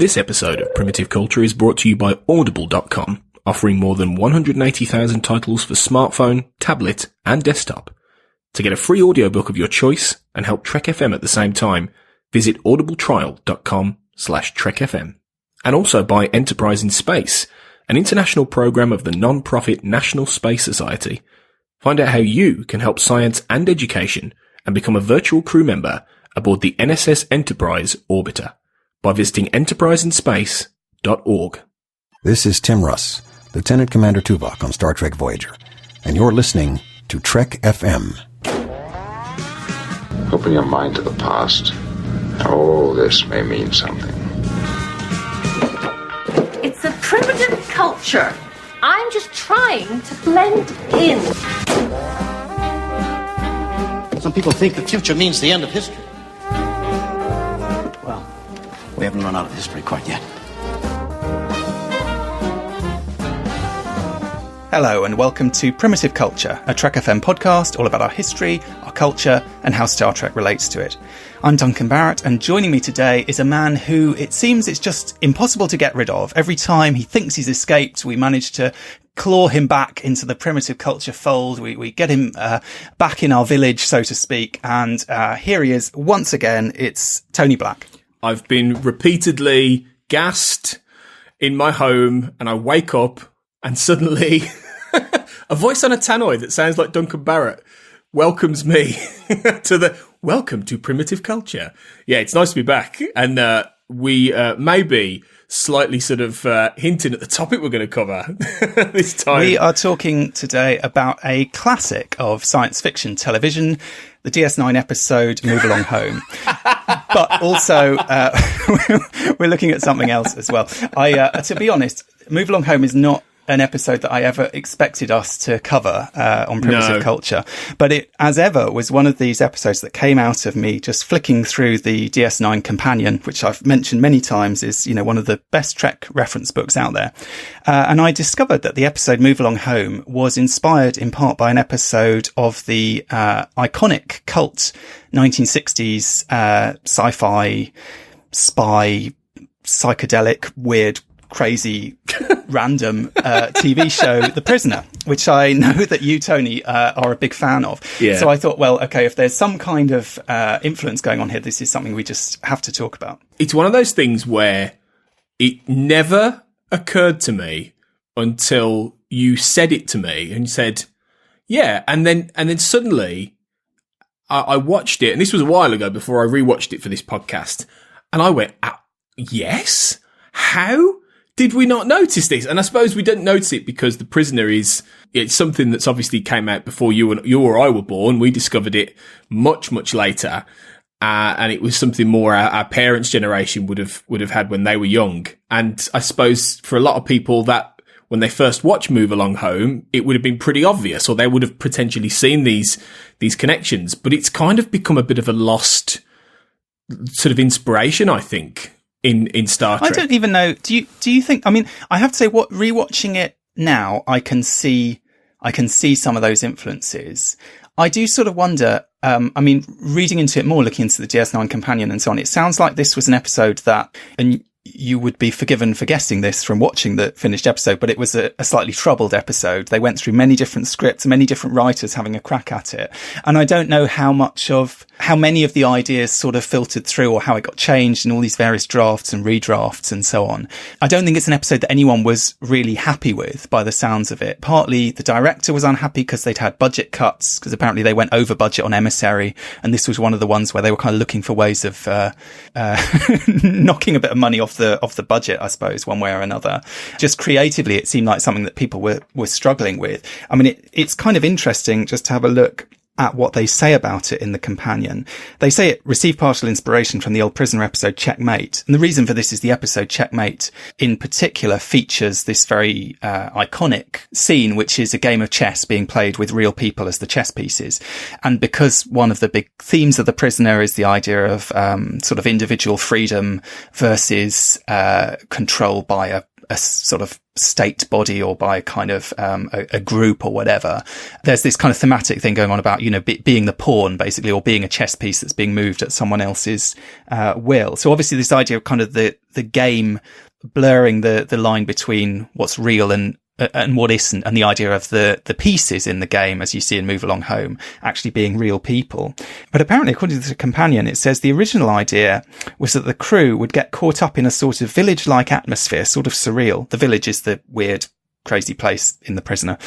This episode of Primitive Culture is brought to you by Audible.com, offering more than 180,000 titles for smartphone, tablet, and desktop. To get a free audiobook of your choice and help Trek FM at the same time, visit audibletrial.com/trekfm. And also by Enterprise in Space, an international program of the non-profit National Space Society. Find out how you can help science and education and become a virtual crew member aboard the NSS Enterprise Orbiter by visiting enterpriseinspace.org. This is Tim Russ, Lieutenant Commander Tuvok on Star Trek Voyager, and you're listening to Trek FM. Open your mind to the past. All this may mean something. It's a primitive culture. I'm just trying to blend in. Some people think the future means the end of history. Well, we haven't run out of history quite yet. Hello and welcome to Primitive Culture, a Trek FM podcast all about our history, our culture, and how Star Trek relates to it. I'm Duncan Barrett, and joining me today is a man who it seems it's just impossible to get rid of. Every time he thinks he's escaped, we manage to claw him back into the Primitive Culture fold. We get him back in our village, so to speak, and here he is once again. It's Tony Black. I've been repeatedly gassed in my home, and I wake up and suddenly a voice on a tannoy that sounds like Duncan Barrett welcomes me to welcome to Primitive Culture. Yeah, it's nice to be back. And we may be slightly sort of hinting at the topic we're going to cover this time. We are talking today about a classic of science fiction television, the DS9 episode Move Along Home. But also, we're looking at something else as well. To be honest, Move Along Home is not an episode that I ever expected us to cover on Primitive Culture. But it, as ever, was one of these episodes that came out of me just flicking through the DS9 Companion, which I've mentioned many times is, you know, one of the best Trek reference books out there. And I discovered that the episode Move Along Home was inspired in part by an episode of the iconic cult 1960s sci-fi, spy, psychedelic, weird, crazy, random TV show, The Prisoner, which I know that you, Tony, are a big fan of. Yeah. So I thought, well, okay, if there's some kind of influence going on here, this is something we just have to talk about. It's one of those things where it never occurred to me until you said it to me and said, yeah, and then suddenly I watched it, and this was a while ago before I rewatched it for this podcast, and I went, yes? How did we not notice this? And I suppose we didn't notice it because The Prisoner it's something that's obviously came out before you or I were born. We discovered it much, much later. And it was something more our parents' generation would have had when they were young. And I suppose for a lot of people that when they first watched Move Along Home, it would have been pretty obvious, or they would have potentially seen these connections. But it's kind of become a bit of a lost sort of inspiration, I think, in Star Trek. I don't even know. Do you think? I mean, I have to say, rewatching it now, I can see some of those influences. I do sort of wonder. I mean, reading into it more, looking into the DS9 Companion and so on, it sounds like this was an episode that, and you would be forgiven for guessing this from watching the finished episode, but it was a slightly troubled episode. They went through many different scripts, many different writers having a crack at it. And I don't know how many of the ideas sort of filtered through or how it got changed in all these various drafts and redrafts and so on. I don't think it's an episode that anyone was really happy with by the sounds of it. Partly the director was unhappy because they'd had budget cuts, because apparently they went over budget on Emissary. And this was one of the ones where they were kind of looking for ways of knocking a bit of money off the budget, I suppose, one way or another. Just creatively, it seemed like something that people were struggling with. I mean, it's kind of interesting just to have a look at what they say about it in the companion. They say it received partial inspiration from the old Prisoner episode Checkmate. And the reason for this is the episode Checkmate in particular features this very iconic scene, which is a game of chess being played with real people as the chess pieces. And because one of the big themes of the Prisoner is the idea of sort of individual freedom versus control by a a sort of state body or by kind of a group or whatever. There's this kind of thematic thing going on about, being the pawn basically, or being a chess piece that's being moved at someone else's will. So obviously this idea of kind of the game blurring the line between what's real and what isn't, and the idea of the pieces in the game, as you see in Move Along Home, actually being real people. But apparently, according to the companion, it says the original idea was that the crew would get caught up in a sort of village-like atmosphere, sort of surreal. The village is the weird, crazy place in The Prisoner.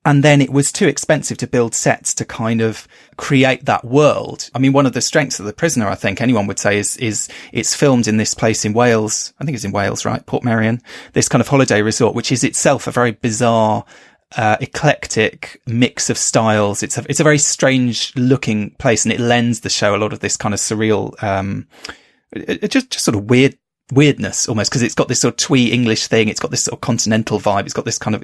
And then it was too expensive to build sets to kind of create that world. I mean, one of the strengths of The Prisoner, I think anyone would say, is it's filmed in this place in Wales. I think it's in Wales, right? Portmeirion. This kind of holiday resort, which is itself a very bizarre, eclectic mix of styles. It's a very strange looking place, and it lends the show a lot of this kind of surreal, just sort of weirdness almost, because it's got this sort of twee English thing. It's got this sort of continental vibe. It's got this kind of,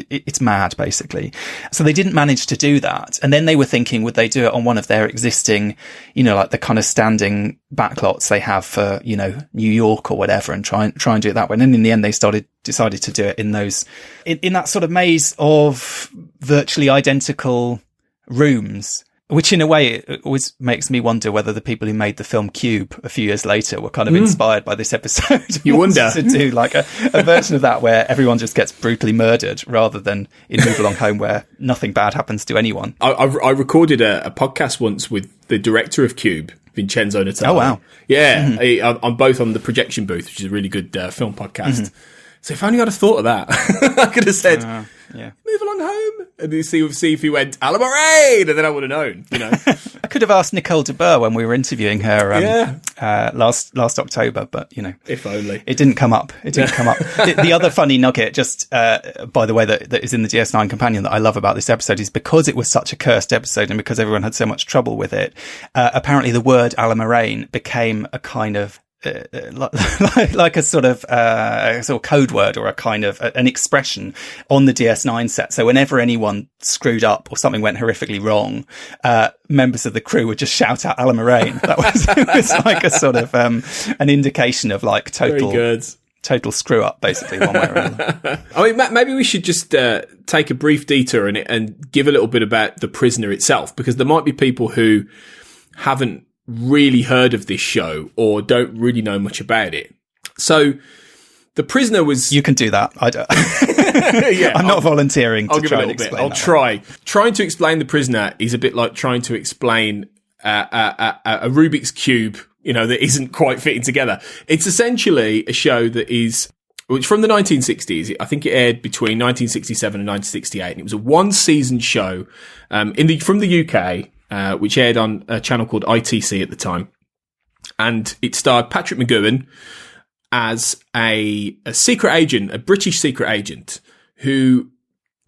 it's mad basically. So they didn't manage to do that. And then they were thinking, would they do it on one of their existing, like the kind of standing backlots they have for, New York or whatever, and try and do it that way. And then in the end, they decided to do it in that sort of maze of virtually identical rooms. Which in a way, it always makes me wonder whether the people who made the film Cube a few years later were kind of inspired by this episode. You wonder. To do like a version of that where everyone just gets brutally murdered, rather than in Move Along Home where nothing bad happens to anyone. I recorded a podcast once with the director of Cube, Vincenzo Natale. Oh, wow. Yeah. I'm both on the Projection Booth, which is a really good film podcast. Mm-hmm. So if only I'd have thought of that, I could have said, Move Along Home, and see if he went Alamarain, and then I would have known, I could have asked Nicole de Boer when we were interviewing her last October, but, if only. It didn't come up. The other funny nugget, just by the way, that is in the DS9 companion that I love about this episode is because it was such a cursed episode and because everyone had so much trouble with it, apparently the word Alamarain became a kind of like a sort of code word or a kind of an expression on the DS9 set. So whenever anyone screwed up or something went horrifically wrong, members of the crew would just shout out Alamarain. It was like a sort of an indication of like total screw up, basically, one way or another. I mean, maybe we should just take a brief detour and give a little bit about The Prisoner itself, because there might be people who haven't really heard of this show or don't really know much about it. So The Prisoner was... You can do that. I don't. I'm not volunteering to try and explain. I'll try. Trying to explain The Prisoner is a bit like trying to explain a Rubik's Cube, that isn't quite fitting together. It's essentially a show that is... Which from the 1960s, I think it aired between 1967 and 1968. And it was a one-season show from the UK, which aired on a channel called ITC at the time. And it starred Patrick McGoohan as a secret agent, a British secret agent, who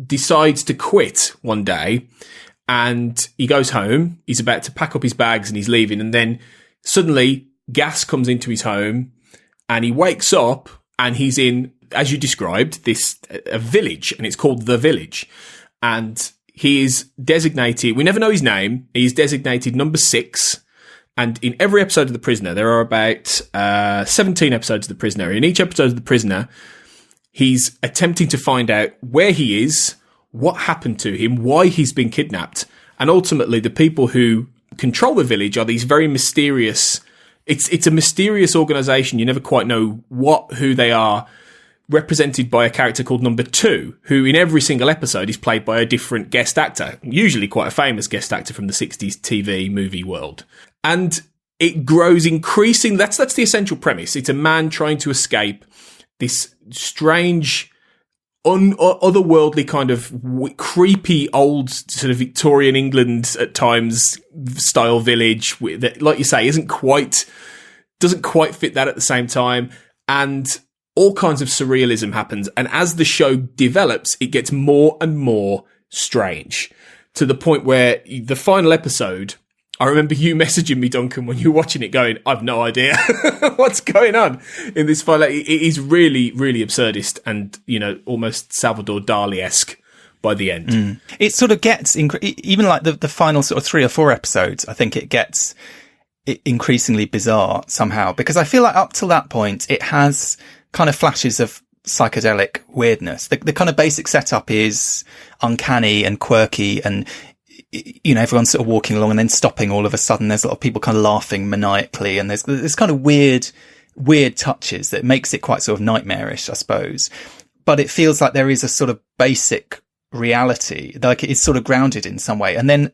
decides to quit one day. And he goes home. He's about to pack up his bags and he's leaving. And then suddenly gas comes into his home and he wakes up and he's in, as you described, a village, and it's called The Village. And he is designated, we never know his name, he's designated number 6. And in every episode of The Prisoner, there are about 17 episodes of The Prisoner. In each episode of The Prisoner, he's attempting to find out where he is, what happened to him, why he's been kidnapped. And ultimately, the people who control the village are these very mysterious... It's a mysterious organisation. You never quite know who they are, represented by a character called Number 2, who in every single episode is played by a different guest actor, usually quite a famous guest actor from the 60s TV movie world. And it grows increasing. That's the essential premise. It's a man trying to escape this strange, otherworldly kind of creepy old sort of Victorian England at times style village that, like you say, doesn't quite fit that at the same time. And all kinds of surrealism happens. And as the show develops, it gets more and more strange, to the point where the final episode, I remember you messaging me, Duncan, when you were watching it going, I've no idea what's going on in this final. It is really, really absurdist and, almost Salvador Dali-esque by the end. Mm. It sort of gets, even like the final sort of 3 or 4 episodes, I think it gets increasingly bizarre somehow, because I feel like up till that point, it has kind of flashes of psychedelic weirdness. The kind of basic setup is uncanny and quirky, and everyone's sort of walking along and then stopping all of a sudden. There's a lot of people kind of laughing maniacally, and there's this kind of weird touches that makes it quite sort of nightmarish, I suppose. But it feels like there is a sort of basic reality, like it's sort of grounded in some way. And then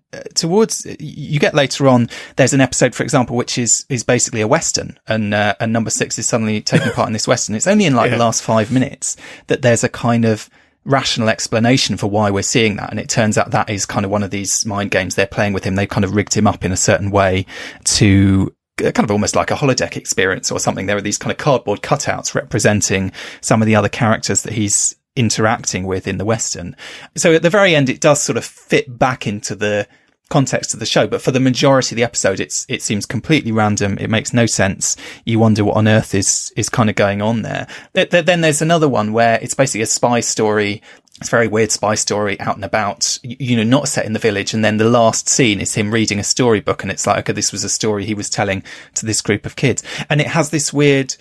you get later on, there's an episode, for example, which is basically a Western, and number 6 is suddenly taking part in this Western. It's only in like the last 5 minutes that there's a kind of rational explanation for why we're seeing that. And it turns out that is kind of one of these mind games they're playing with him. They've kind of rigged him up in a certain way to kind of almost like a holodeck experience or something. There are these kind of cardboard cutouts representing some of the other characters that he's interacting with in the Western. So at the very end, it does sort of fit back into the context of the show, but for the majority of the episode, it seems completely random. It makes no sense. You wonder what on earth is kind of going on there. Then there's another one where it's basically a spy story. It's a very weird spy story out and about, not set in the village. And then the last scene is him reading a storybook, and it's like, okay, this was a story he was telling to this group of kids. And it has this weird,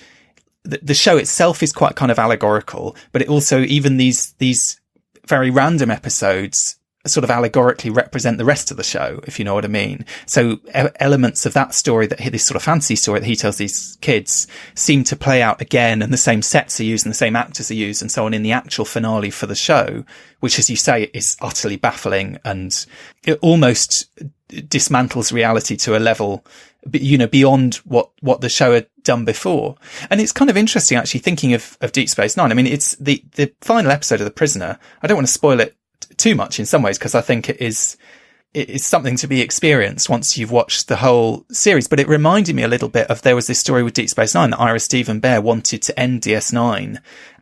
the show itself is quite kind of allegorical, but it also, even these very random episodes sort of allegorically represent the rest of the show, if you know what I mean. So elements of that story, this sort of fantasy story that he tells these kids, seem to play out again, and the same sets are used and the same actors are used and so on in the actual finale for the show, which, as you say, is utterly baffling, and it almost dismantles reality to a level, beyond what the show had done before. And it's kind of interesting, actually, thinking of Deep Space Nine. I mean, it's the final episode of The Prisoner. I don't want to spoil it too much in some ways, because I think it is something to be experienced once you've watched the whole series. But it reminded me a little bit of, there was this story with Deep Space Nine that Ira Stephen Bear wanted to end DS9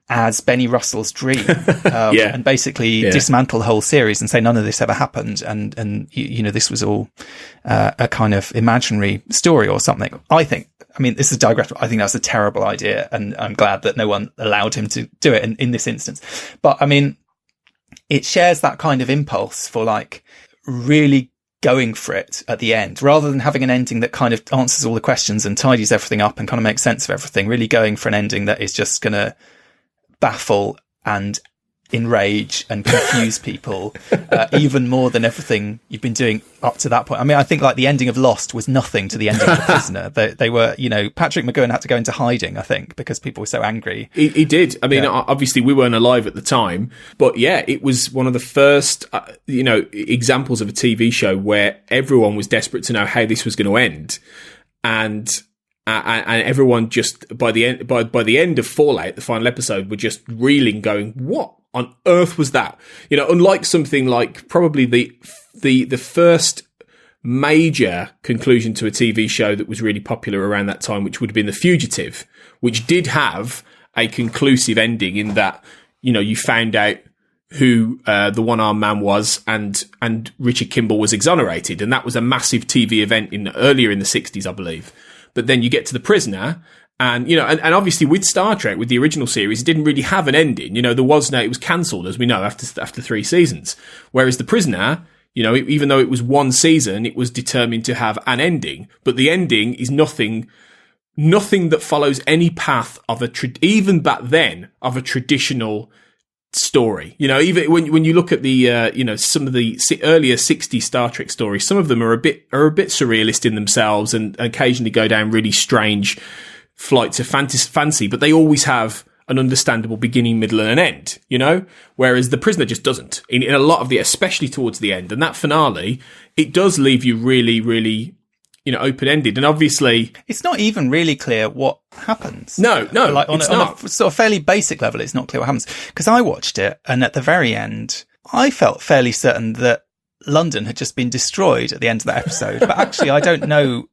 as Benny Russell's dream, and basically dismantle the whole series and say none of this ever happened, and this was all a kind of imaginary story or something. This is a digression. I think that's a terrible idea, and I'm glad that no one allowed him to do it in this instance. But I mean, it shares that kind of impulse for like really going for it at the end, rather than having an ending that kind of answers all the questions and tidies everything up and kind of makes sense of everything. Really going for an ending that is just going to baffle and enrage and confuse people even more than everything you've been doing up to that point. I mean, I think like the ending of Lost was nothing to the ending of The Prisoner. They were, Patrick McGowan had to go into hiding, I think, because people were so angry. He did. I mean, obviously we weren't alive at the time, but yeah, it was one of the first, examples of a TV show where everyone was desperate to know how this was going to end. And everyone just, by the end of Fallout, the final episode, were just reeling, going, what on earth was that? Unlike something like probably the first major conclusion to a TV show that was really popular around that time, which would have been The Fugitive, which did have a conclusive ending in that, you found out who the one-armed man was, and Richard Kimball was exonerated, and that was a massive TV event earlier in the 60s, I believe. But then you get to The Prisoner, and and obviously with Star Trek, with the original series, it didn't really have an ending. It was cancelled, as we know, after 3 seasons. Whereas The Prisoner, even though it was 1 season, it was determined to have an ending. But the ending is nothing that follows any path of even back then, of a traditional story. Even when you look at the some of the earlier 60s Star Trek stories, some of them are a bit surrealist in themselves, and occasionally go down really strange flights of fancy, but they always have an understandable beginning, middle, and an end. Whereas The Prisoner just doesn't in a lot of especially towards the end, and that finale, it does leave you really, really open-ended. And obviously it's not even really clear what happens. No, like on not. A sort of fairly basic level, it's not clear what happens, because I watched it, and at the very end I felt fairly certain that London had just been destroyed at the end of that episode. But actually I don't know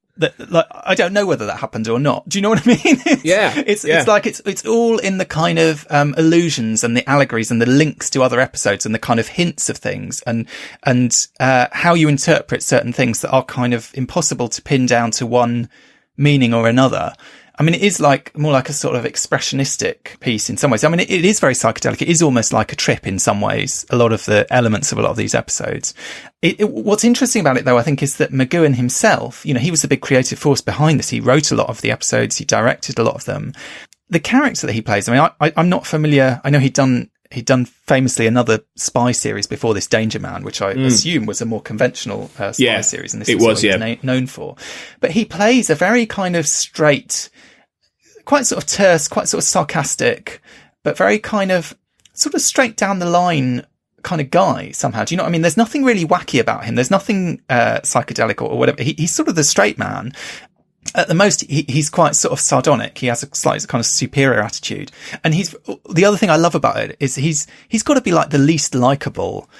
I don't know whether that happened or not. Do you know what I mean? It's like it's all in the kind of allusions and the allegories and the links to other episodes and the kind of hints of things, and how you interpret certain things that are kind of impossible to pin down to one meaning or another. I mean, it is more like a sort of expressionistic piece in some ways. I mean, it is very psychedelic. It is almost like a trip in some ways, a lot of the elements of a lot of these episodes. What's interesting about it, though, I think, is that McGowan himself, he was the big creative force behind this. He wrote a lot of the episodes. He directed a lot of them. the character that he plays, I mean, I'm not familiar. I know he'd done famously another spy series before this, Danger Man, which I assume was a more conventional spy series, and this was what he's known for. But he plays a very kind of straight, quite sort of terse, quite sort of sarcastic, but very kind of sort of straight down the line kind of guy somehow. Do you know what I mean? There's nothing really wacky about him. There's nothing psychedelic or whatever. He's sort of the straight man. At the most, he's quite sort of sardonic. He has a slight kind of superior attitude. And the other thing I love about it is he's got to be like the least likable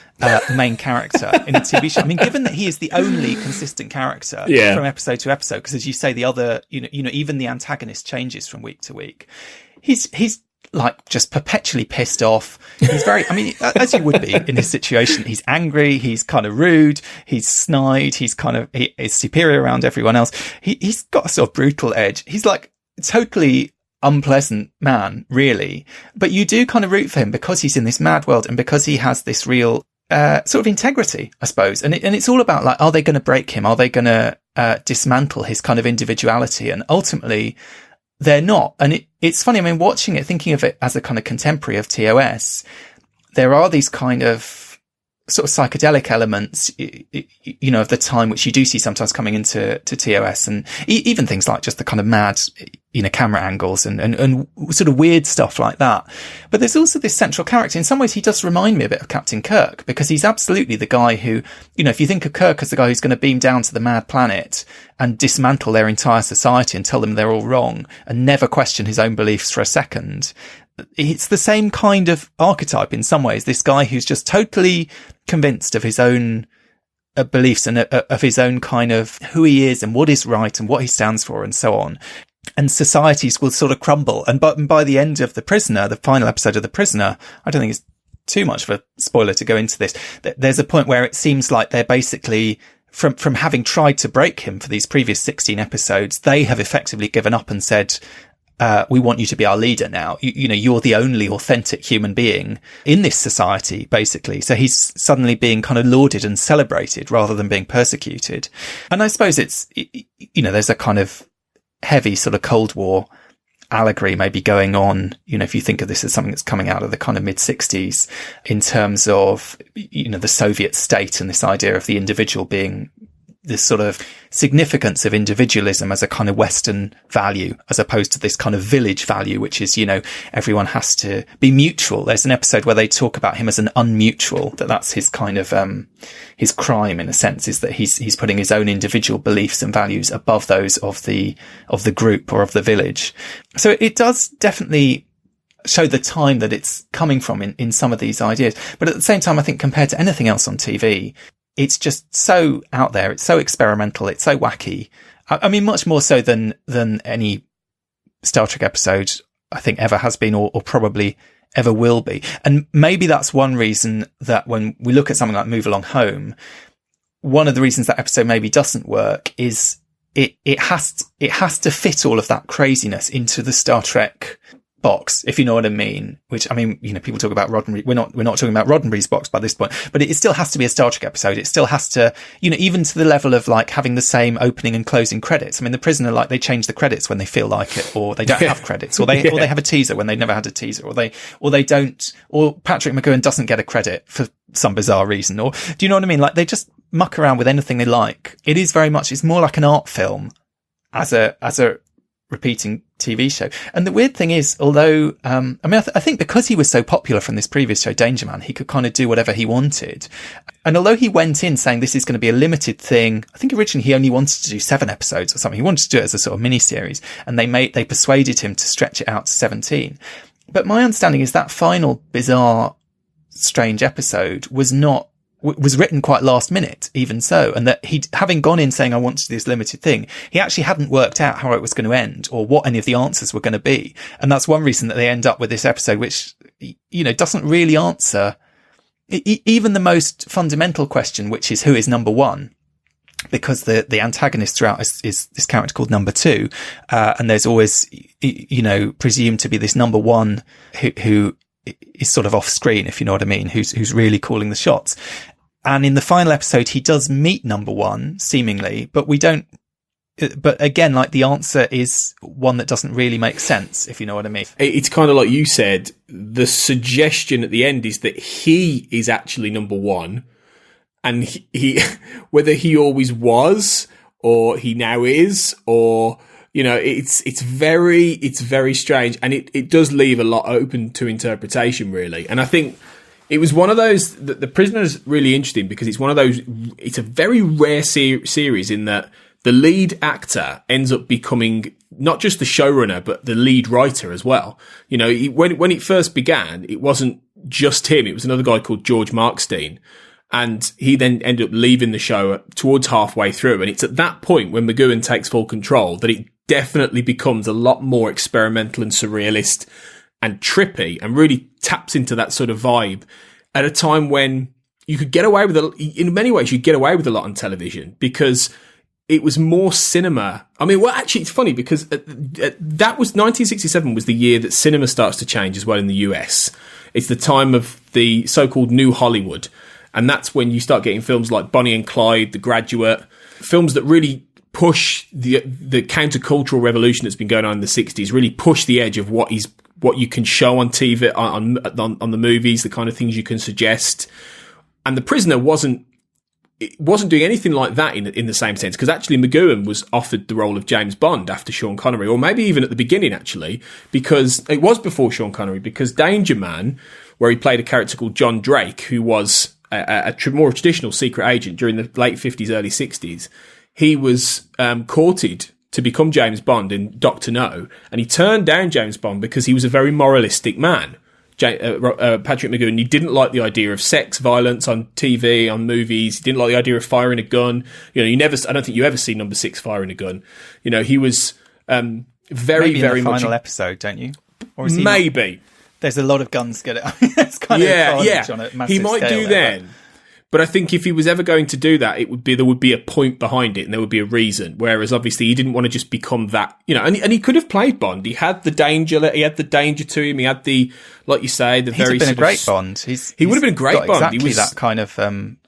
main character in a TV show. I mean, given that he is the only consistent character from episode to episode, because as you say, the other, you know, even the antagonist changes from week to week. He's like just perpetually pissed off. He's very, I mean, as you would be in his situation, he's angry, he's kind of rude, he's snide, he is superior around everyone else. He's got a sort of brutal edge. He's like totally unpleasant man, really. But you do kind of root for him because he's in this mad world and because he has this real sort of integrity, I suppose. And it's all about like, are they going to break him? Are they going to dismantle his kind of individuality? And ultimately, they're not. And it's funny, I mean, watching it, thinking of it as a kind of contemporary of TOS, there are these kind of sort of psychedelic elements, you know, of the time, which you do see sometimes coming into TOS, and even things like just the kind of mad, you know, camera angles and sort of weird stuff like that. But there's also this central character. In some ways, he does remind me a bit of Captain Kirk, because he's absolutely the guy who, you know, if you think of Kirk as the guy who's going to beam down to the mad planet and dismantle their entire society and tell them they're all wrong and never question his own beliefs for a second, it's the same kind of archetype in some ways. This guy who's just totally convinced of his own beliefs and of his own kind of who he is and what is right and what he stands for and so on. And societies will sort of crumble. And by the end of The Prisoner, the final episode of The Prisoner, I don't think it's too much of a spoiler to go into this. There's a point where it seems like they're basically, from having tried to break him for these previous 16 episodes, they have effectively given up and said, we want you to be our leader now. You know, you're the only authentic human being in this society, basically. So he's suddenly being kind of lauded and celebrated rather than being persecuted. And I suppose it's, you know, there's a kind of heavy sort of Cold War allegory maybe going on, you know, if you think of this as something that's coming out of the kind of mid-60s in terms of, you know, the Soviet state and this idea of the individual being this sort of significance of individualism as a kind of Western value, as opposed to this kind of village value, which is, you know, everyone has to be mutual. There's an episode where they talk about him as an unmutual, that's his kind of, his crime in a sense, is that he's putting his own individual beliefs and values above those of the group or of the village. So it does definitely show the time that it's coming from in some of these ideas. But at the same time, I think compared to anything else on TV, it's just so out there. It's so experimental. It's so wacky. I mean, much more so than any Star Trek episode I think ever has been or probably ever will be. And maybe that's one reason that when we look at something like Move Along Home, one of the reasons that episode maybe doesn't work is it has to fit all of that craziness into the Star Trek box, if you know what I mean. Which, I mean, you know, people talk about Roddenberry. We're not talking about Roddenberry's box by this point, but it still has to be a Star Trek episode. It still has to, you know, even to the level of like having the same opening and closing credits. I mean, The Prisoner, like, they change the credits when they feel like it, or they don't have credits, or they have a teaser when they never had a teaser, or they don't, or Patrick McGowan doesn't get a credit for some bizarre reason, or do you know what I mean? Like, they just muck around with anything they like. It is very much, it's more like an art film as a repeating TV show. And the weird thing is, although, I mean, I think because he was so popular from this previous show, Danger Man, he could kind of do whatever he wanted. And although he went in saying this is going to be a limited thing, I think originally he only wanted to do 7 episodes or something. He wanted to do it as a sort of mini-series, and they persuaded him to stretch it out to 17. But my understanding is that final bizarre, strange episode was written quite last minute, even so, and that having gone in saying, I want to do this limited thing, he actually hadn't worked out how it was going to end or what any of the answers were going to be. And that's one reason that they end up with this episode, which, you know, doesn't really answer even the most fundamental question, which is who is number one, because the antagonist throughout is this character called number 2. And there's always, you know, presumed to be this number one who is sort of off screen, if you know what I mean, who's really calling the shots. And in the final episode, he does meet number 1, seemingly, but we don't, but again, like, the answer is one that doesn't really make sense, if you know what I mean. It's kind of like you said, the suggestion at the end is that he is actually number one, and he whether he always was or he now is, or, you know, it's very strange, and it does leave a lot open to interpretation, really. And I think it was one of those that The Prisoner is really interesting because it's one of those. It's a very rare series in that the lead actor ends up becoming not just the showrunner, but the lead writer as well. You know, when it first began, it wasn't just him. It was another guy called George Markstein. And he then ended up leaving the show towards halfway through. And it's at that point when McGoohan takes full control that it definitely becomes a lot more experimental and surrealist and trippy, and really taps into that sort of vibe at a time when you could get away with in many ways, you get away with a lot on television because it was more cinema. I mean, well, actually, it's funny because that was 1967 was the year that cinema starts to change as well in the US. It's the time of the so-called New Hollywood. And that's when you start getting films like Bonnie and Clyde, The Graduate, films that really push the countercultural revolution that's been going on in the 60s, really push the edge of what you can show on TV, on the movies, the kind of things you can suggest. And The Prisoner wasn't doing anything like that in the same sense, because actually McGoohan was offered the role of James Bond after Sean Connery, or maybe even at the beginning, actually, because it was before Sean Connery, because Danger Man, where he played a character called John Drake, who was a more traditional secret agent during the late 50s, early 60s, he was courted to become James Bond in Dr. No, and he turned down James Bond because he was a very moralistic man. Patrick McGoohan, he didn't like the idea of sex, violence on TV, on movies. He didn't like the idea of firing a gun. You know, I don't think you ever see Number 6 firing a gun. You know, he was very, maybe very in the much final episode, don't you? Or is he maybe. Not? There's a lot of guns getting. It's kind of carnage on a massive he might scale do then. But I think if he was ever going to do that, there would be a point behind it, and there would be a reason. Whereas obviously he didn't want to just become that, you know. And he could have played Bond. He had the danger to him. He had the, like you say, the very. He's been a great Bond. He would have been a great Bond. Exactly he was that kind of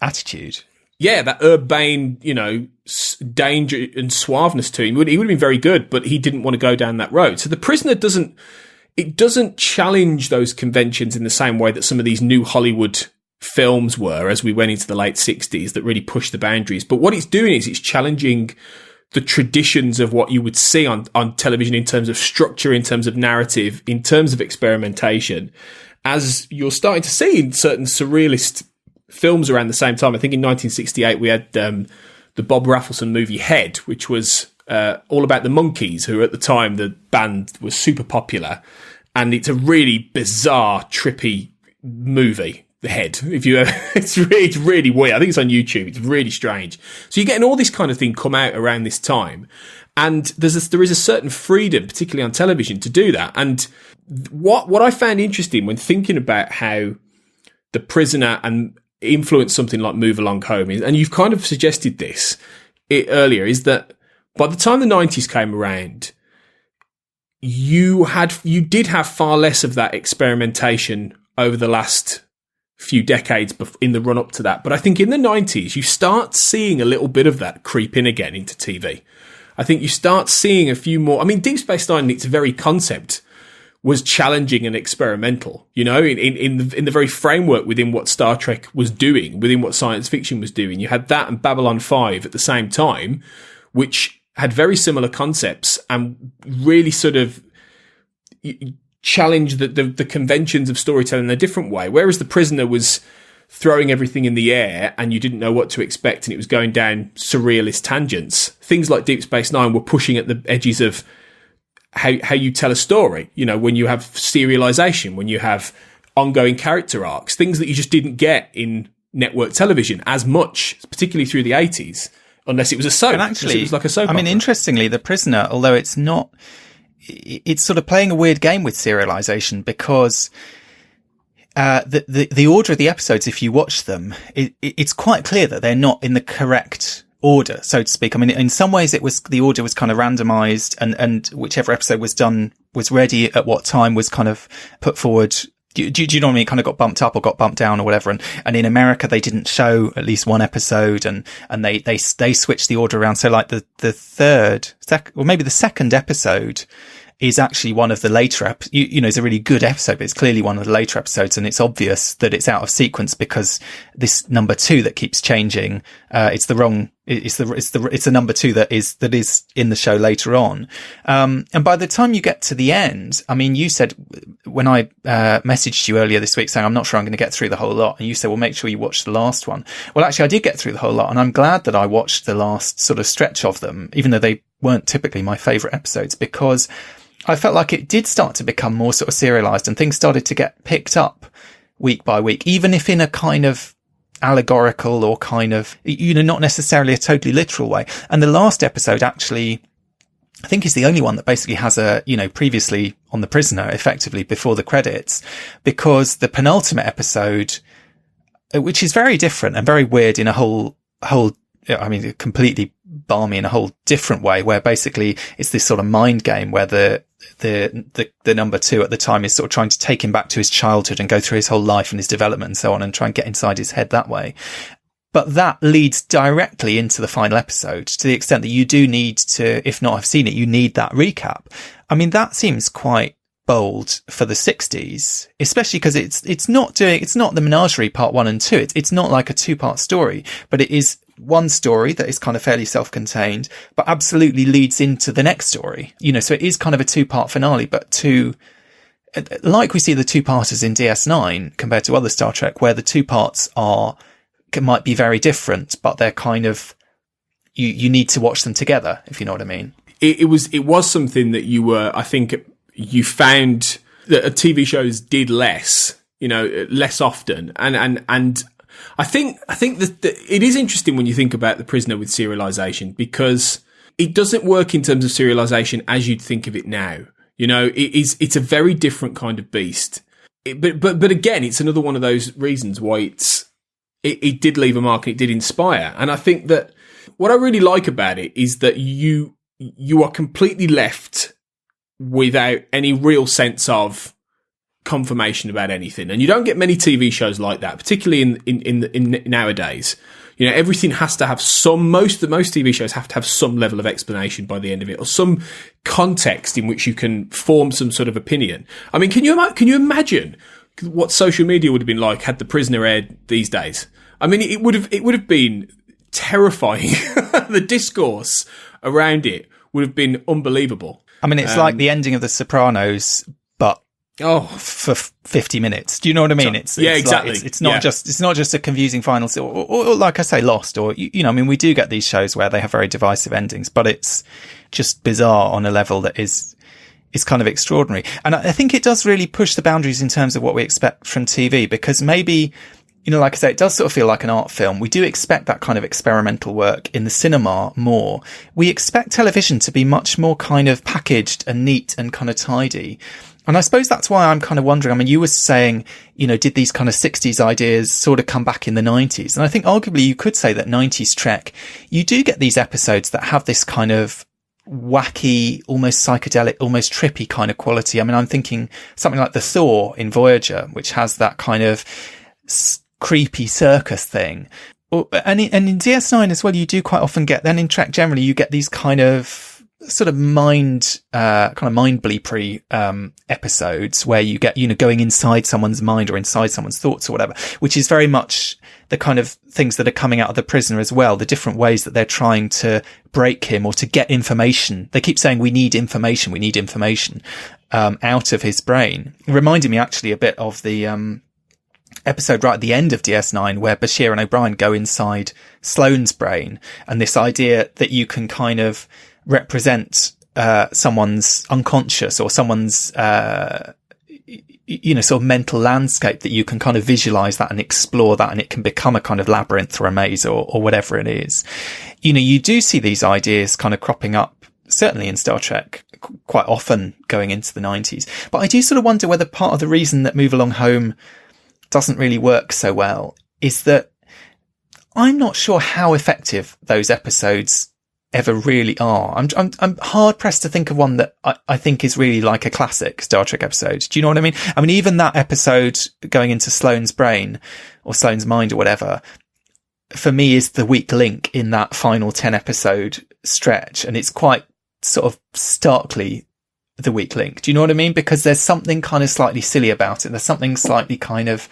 attitude. Yeah, that urbane, you know, danger and suaveness to him. He would have been very good, but he didn't want to go down that road. So The Prisoner doesn't challenge those conventions in the same way that some of these new Hollywood films were as we went into the late 60s that really pushed the boundaries. But what it's doing is it's challenging the traditions of what you would see on television in terms of structure, in terms of narrative, in terms of experimentation, as you're starting to see in certain surrealist films around the same time. I think in 1968 we had the Bob Raffleson movie Head, which was all about the Monkees, who at the time the band was super popular, and it's a really bizarre, trippy movie. The Head, it's really weird. I think it's on YouTube. It's really strange. So you're getting all this kind of thing come out around this time, and there is a certain freedom, particularly on television, to do that. And what I found interesting when thinking about how The Prisoner and influenced something like Move Along Home, and you've kind of suggested this earlier, is that by the time the 90s came around, you did have far less of that experimentation over the last few decades in the run up to that. But I think in the 90s, you start seeing a little bit of that creep in again into TV. I think you start seeing a few more. I mean, Deep Space Nine, its very concept was challenging and experimental, you know, in the very framework within what Star Trek was doing, within what science fiction was doing. You had that and Babylon 5 at the same time, which had very similar concepts and really sort of challenge the conventions of storytelling in a different way. Whereas The Prisoner was throwing everything in the air and you didn't know what to expect and it was going down surrealist tangents. Things like Deep Space Nine were pushing at the edges of how you tell a story. You know, when you have serialization, when you have ongoing character arcs, things that you just didn't get in network television as much, particularly through the 80s, unless it was a soap. And actually, it was like a soap opera. Interestingly, The Prisoner, although it's sort of playing a weird game with serialization, because the order of the episodes, if you watch them, it's quite clear that they're not in the correct order, so to speak. I mean, in some ways the order was kind of randomized, and whichever episode was done was ready at what time was kind of put forward Do you know what I mean? Kind of got bumped up or got bumped down or whatever. And in America, they didn't show at least one episode, and they switched the order around. So like the maybe the second episode is actually one of the later it's a really good episode, but it's clearly one of the later episodes, and it's obvious that it's out of sequence because this number 2 that keeps changing, it's the number 2 that is in the show later on. And by the time you get to the end, I mean, you said when I messaged you earlier this week saying I'm not sure I'm going to get through the whole lot, and you said, well, make sure you watch the last one. Well, actually, I did get through the whole lot, and I'm glad that I watched the last sort of stretch of them, even though they weren't typically my favourite episodes, because I felt like it did start to become more sort of serialized, and things started to get picked up week by week, even if in a kind of allegorical or kind of, not necessarily a totally literal way. And the last episode actually, I think, is the only one that basically has previously on the prisoner, effectively before the credits, because the penultimate episode, which is very different and very weird in a whole, completely balmy in a whole different way, where basically it's this sort of mind game where the number 2 at the time is sort of trying to take him back to his childhood and go through his whole life and his development and so on, and try and get inside his head that way. But that leads directly into the final episode, to the extent that you do need to, if not have seen it, you need that recap. I mean, that seems quite bold for the 60s, especially because it's not the Menagerie part 1 and 2. It's not like a 2-part story, but it is one story that is kind of fairly self-contained, but absolutely leads into the next story. So it is kind of a 2-part finale, but like we see the 2-parters in DS9 compared to other Star Trek, where the 2 parts might be very different, but they're kind of, you need to watch them together, if you know what I mean. It was something that I think you found that TV shows did less often. And I think that it is interesting when you think about The Prisoner with serialization, because it doesn't work in terms of serialization as you'd think of it now. It's a very different kind of beast. But again, it's another one of those reasons why it did leave a mark and it did inspire. And I think that what I really like about it is that you are completely left without any real sense of confirmation about anything, and you don't get many TV shows like that, particularly in nowadays. Everything has to have most TV shows have to have some level of explanation by the end of it, or some context in which you can form some sort of opinion. I mean, can you imagine what social media would have been like had The Prisoner aired these days? I mean, it would have been terrifying. The discourse around it would have been unbelievable. I mean, it's like the ending of The Sopranos, but for 50 minutes. Do you know what I mean? Exactly. It's not just a confusing final, or like I say, Lost, or I mean, we do get these shows where they have very divisive endings, but it's just bizarre on a level that is kind of extraordinary. And I think it does really push the boundaries in terms of what we expect from TV, because maybe, like I say, it does sort of feel like an art film. We do expect that kind of experimental work in the cinema more. We expect television to be much more kind of packaged and neat and kind of tidy. And I suppose that's why I'm kind of wondering, I mean, you were saying, did these kind of 60s ideas sort of come back in the 90s? And I think arguably you could say that 90s Trek, you do get these episodes that have this kind of wacky, almost psychedelic, almost trippy kind of quality. I mean, I'm thinking something like the Thor in Voyager, which has that kind of creepy circus thing. And in DS9 as well, you do quite often get, then in Trek generally, you get these kind of sort of mind bleepery episodes where you get, going inside someone's mind or inside someone's thoughts or whatever, which is very much the kind of things that are coming out of The Prisoner as well, the different ways that they're trying to break him or to get information. They keep saying, we need information out of his brain. It reminded me actually a bit of the episode right at the end of DS9 where Bashir and O'Brien go inside Sloane's brain, and this idea that you can kind of represent someone's unconscious or someone's sort of mental landscape, that you can kind of visualize that and explore that, and it can become a kind of labyrinth or a maze or whatever it is. You do see these ideas kind of cropping up, certainly in Star Trek, quite often going into the 90s. But I do sort of wonder whether part of the reason that Move Along Home doesn't really work so well is that I'm not sure how effective those episodes ever really are. I'm hard pressed to think of one that I think is really like a classic Star Trek episode. Do you know what I mean? I mean, even that episode going into Sloane's brain or Sloane's mind or whatever, for me is the weak link in that final 10 episode stretch. And it's quite sort of starkly the weak link. Do you know what I mean? Because there's something kind of slightly silly about it. There's something slightly kind of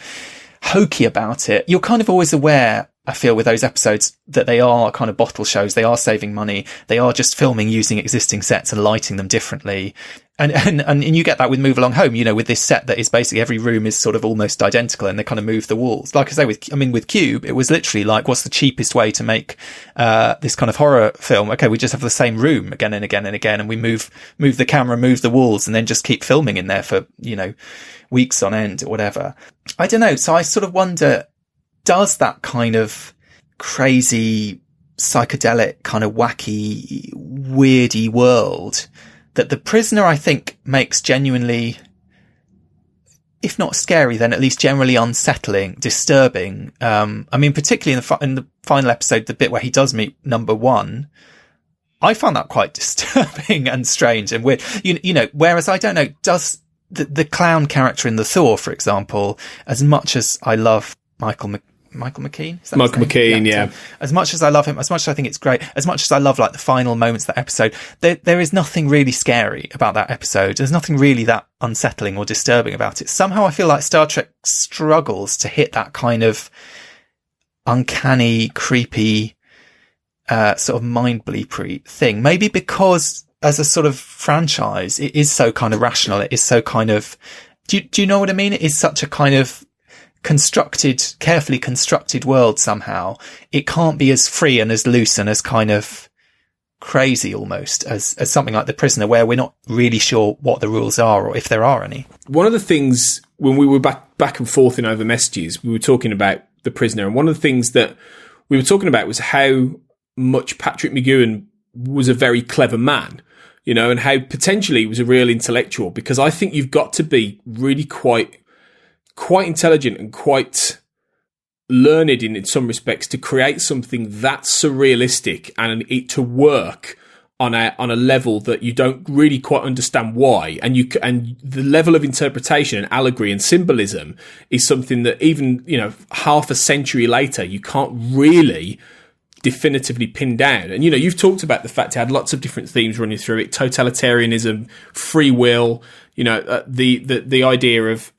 hokey about it. You're kind of always aware, I feel, with those episodes that they are kind of bottle shows. They are saving money. They are just filming using existing sets and lighting them differently. And you get that with Move Along Home, you know, with this set that is basically every room is sort of almost identical and they kind of move the walls. Like I say, with Cube, it was literally like, what's the cheapest way to make, this kind of horror film? Okay, we just have the same room again and again and again. And we move the camera, move the walls and then just keep filming in there for, you know, weeks on end or whatever. I don't know. So I sort of wonder, does that kind of crazy, psychedelic, kind of wacky, weirdy world that The Prisoner, I think, makes genuinely, if not scary, then at least generally unsettling, disturbing. I mean, particularly in the final episode, the bit where he does meet number one, I found that quite disturbing and strange and weird. You know, whereas I don't know, does the clown character in the Thor, for example, as much as I love Michael McKean? Is that Michael McKean, yeah. So, as much as I love him, as much as I think it's great, as much as I love like the final moments of that episode, there is nothing really scary about that episode. There's nothing really that unsettling or disturbing about it. Somehow I feel like Star Trek struggles to hit that kind of uncanny, creepy, sort of mind bleepery thing. Maybe because as a sort of franchise, it is so kind of rational. It is so kind of, do you know what I mean? It is such a kind of carefully constructed world somehow. It can't be as free and as loose and as kind of crazy almost as something like The Prisoner, where we're not really sure what the rules are or if there are any. One of the things when we were back and forth in over messages, we were talking about The Prisoner, and one of the things that we were talking about was how much Patrick McGoohan was a very clever man, you know, and how potentially he was a real intellectual, because I think you've got to be really quite intelligent and quite learned in some respects to create something that's surrealistic and it to work on a level that you don't really quite understand why, and the level of interpretation and allegory and symbolism is something that even, you know, half a century later you can't really definitively pin down. And, you know, you've talked about the fact it had lots of different themes running through it: totalitarianism, free will, you know, the idea of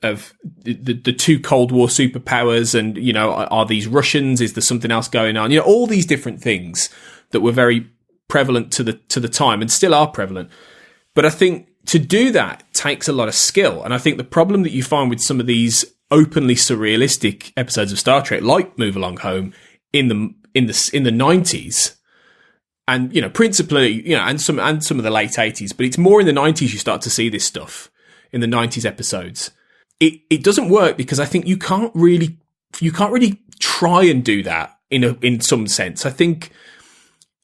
the two Cold War superpowers, and, you know, are these Russians? Is there something else going on? You know, all these different things that were very prevalent to the time and still are prevalent. But I think to do that takes a lot of skill. And I think the problem that you find with some of these openly surrealistic episodes of Star Trek, like Move Along Home, in the 90s, and, you know, principally, you know, and some of the late 80s, but it's more in the 90s you start to see this stuff in the 90s episodes. It doesn't work because I think you can't really try and do that in some sense. I think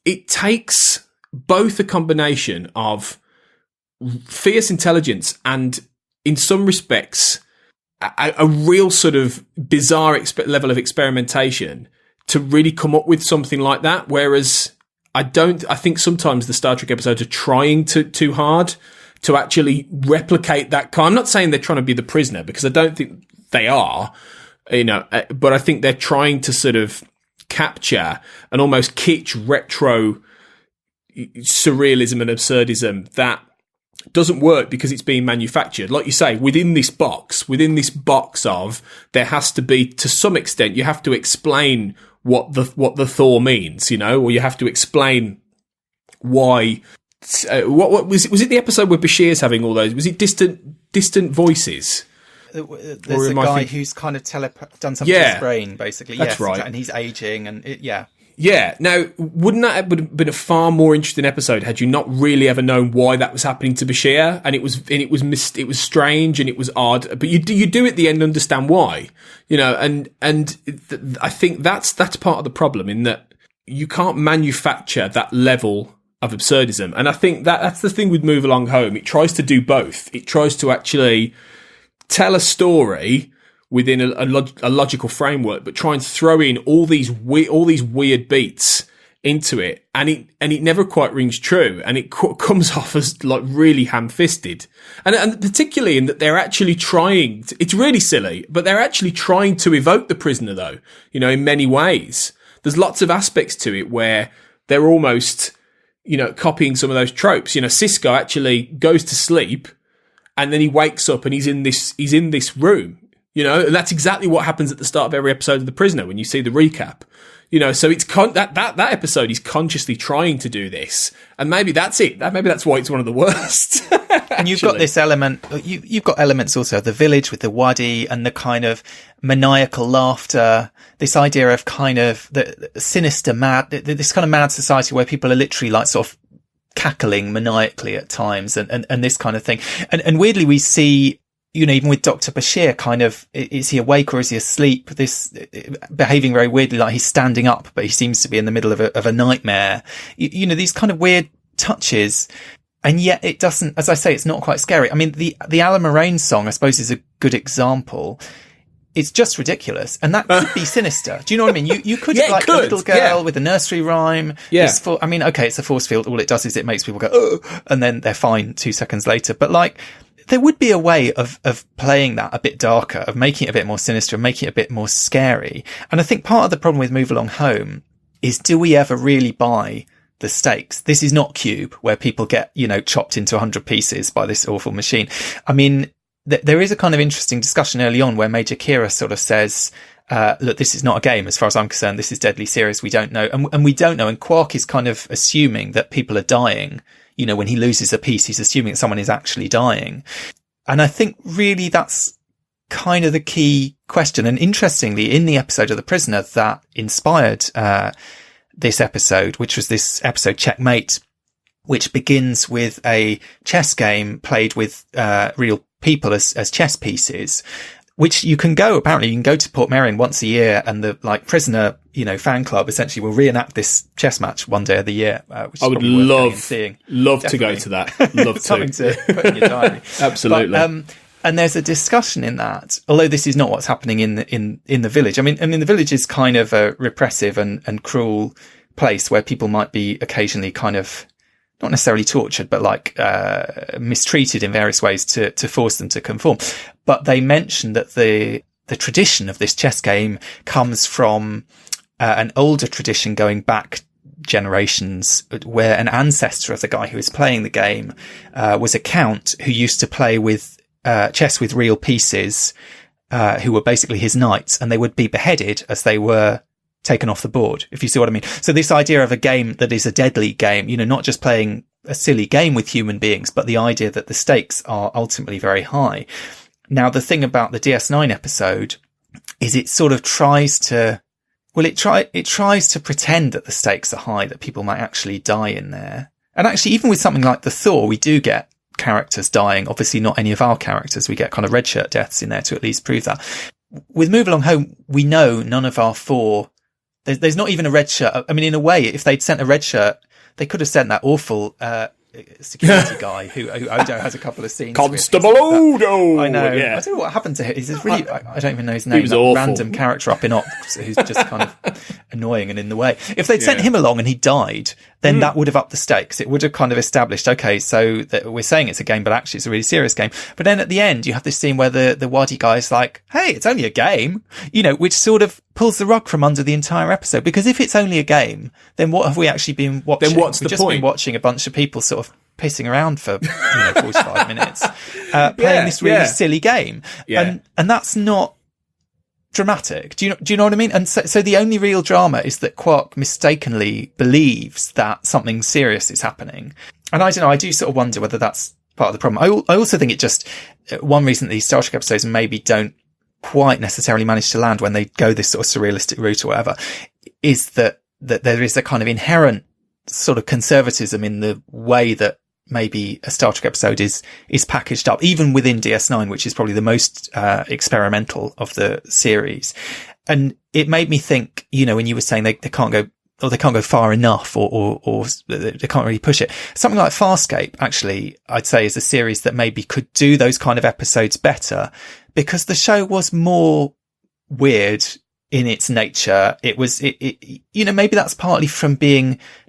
it takes both a combination of fierce intelligence and, in some respects, a real sort of bizarre level of experimentation to really come up with something like that. Whereas I think sometimes the Star Trek episodes are trying too hard to actually replicate that kind. I'm not saying they're trying to be The Prisoner, because I don't think they are, you know, but I think they're trying to sort of capture an almost kitsch retro surrealism and absurdism that doesn't work because it's being manufactured. Like you say, within this box of, there has to be, to some extent, you have to explain what the Thor means, you know, or you have to explain why. What was it? Was it the episode where Bashir's having all those? Was it distant voices? There's a guy who's kind of done something to his brain, basically. That's right. And he's aging, and yeah. Yeah. Now, wouldn't that have been a far more interesting episode had you not really ever known why that was happening to Bashir? And it was strange and it was odd, but you do at the end understand why, you know, and I think that's part of the problem, in that you can't manufacture that level of absurdism. And I think that's the thing with Move Along Home. It tries to do both. It tries to actually tell a story within a logical framework, but try and throw in all these weird beats into it, and it never quite rings true, and it comes off as like really ham-fisted, and particularly in that they're actually trying it's really silly, but they're actually trying to evoke the prisoner, though, you know, in many ways. There's lots of aspects to it where they're almost, you know, copying some of those tropes. You know, Sisko actually goes to sleep, and then he wakes up and he's in this room. You know, and that's exactly what happens at the start of every episode of The Prisoner when you see the recap. You know, so it's that episode is consciously trying to do this, and maybe that's it. Maybe that's why it's one of the worst. And you've got this element. You've got elements also of the village with the Wadi and the kind of maniacal laughter. This idea of kind of the sinister mad, this kind of mad society where people are literally like sort of cackling maniacally at times, and this kind of thing. And weirdly, we see, you know, even with Dr. Bashir, kind of, is he awake or is he asleep? This behaving very weirdly, like he's standing up, but he seems to be in the middle of a nightmare. You know, these kind of weird touches. And yet it doesn't, as I say, it's not quite scary. I mean, the Alan Moraine song, I suppose, is a good example. It's just ridiculous. And that could be sinister. Do you know what I mean? You could, like a little girl with a nursery rhyme. Yeah. I mean, okay, it's a force field. All it does is it makes people go, oh, and then they're fine 2 seconds later. But like, there would be a way of playing that a bit darker, of making it a bit more sinister, and making it a bit more scary. And I think part of the problem with Move Along Home is, do we ever really buy the stakes? This is not Cube, where people get, you know, chopped into 100 pieces by this awful machine. I mean, there is a kind of interesting discussion early on where Major Kira sort of says, look, this is not a game as far as I'm concerned. This is deadly serious. We don't know. And we don't know. And Quark is kind of assuming that people are dying. You know, when he loses a piece, he's assuming that someone is actually dying. And I think really that's kind of the key question. And interestingly, in the episode of The Prisoner that inspired this episode, which was this episode Checkmate, which begins with a chess game played with real people as chess pieces, which you can go to Port Merion once a year, and the like Prisoner, you know, fan club essentially will reenact this chess match one day of the year. Which I would love to go to that. Love something to put in your diary. Absolutely. But, and there's a discussion in that, although this is not what's happening in the village. I mean, the village is kind of a repressive and cruel place where people might be occasionally kind of not necessarily tortured, but like mistreated in various ways to force them to conform. But they mention that the tradition of this chess game comes from an older tradition going back generations, where an ancestor of the guy who is playing the game was a count who used to play with chess with real pieces, who were basically his knights, and they would be beheaded as they were taken off the board, if you see what I mean. So this idea of a game that is a deadly game, you know, not just playing a silly game with human beings, but the idea that the stakes are ultimately very high. Now, the thing about the DS9 episode is it sort of tries to, well, it tries to pretend that the stakes are high, that people might actually die in there. And actually, even with something like the Thor, we do get characters dying. Obviously not any of our characters. We get kind of red shirt deaths in there to at least prove that. With Move Along Home, we know none of our four, there's not even a red shirt. I mean, in a way, if they'd sent a red shirt, they could have sent that awful security guy who Odo has a couple of scenes Constable Odo. I know. Yeah. I don't know what happened to him. He's this really, I don't even know his name. He was awful. Random character up in Ops who's just kind of annoying and in the way. If they'd sent him along and he died, then that would have upped the stakes. It would have kind of established, okay, so that we're saying it's a game, but actually it's a really serious game. But then at the end, you have this scene where the Wadi guy is like, hey, it's only a game, you know, which sort of pulls the rug from under the entire episode. Because if it's only a game, then what have we actually been watching? Then what's the We've just point? been watching a bunch of people sort of pissing around for 45 minutes, playing this really silly game, and that's not dramatic. Do you know what I mean? And so the only real drama is that Quark mistakenly believes that something serious is happening, and I don't know. I do sort of wonder whether that's part of the problem. I also think it just one reason that these Star Trek episodes maybe don't quite necessarily manage to land when they go this sort of surrealistic route or whatever is that there is a kind of inherent sort of conservatism in the way that maybe a Star Trek episode is packaged up, even within DS9, which is probably the most experimental of the series. And it made me think, you know, when you were saying they can't go far enough or they can't really push it. Something like Farscape, actually, I'd say is a series that maybe could do those kind of episodes better because the show was more weird in its nature. It was, maybe that's partly from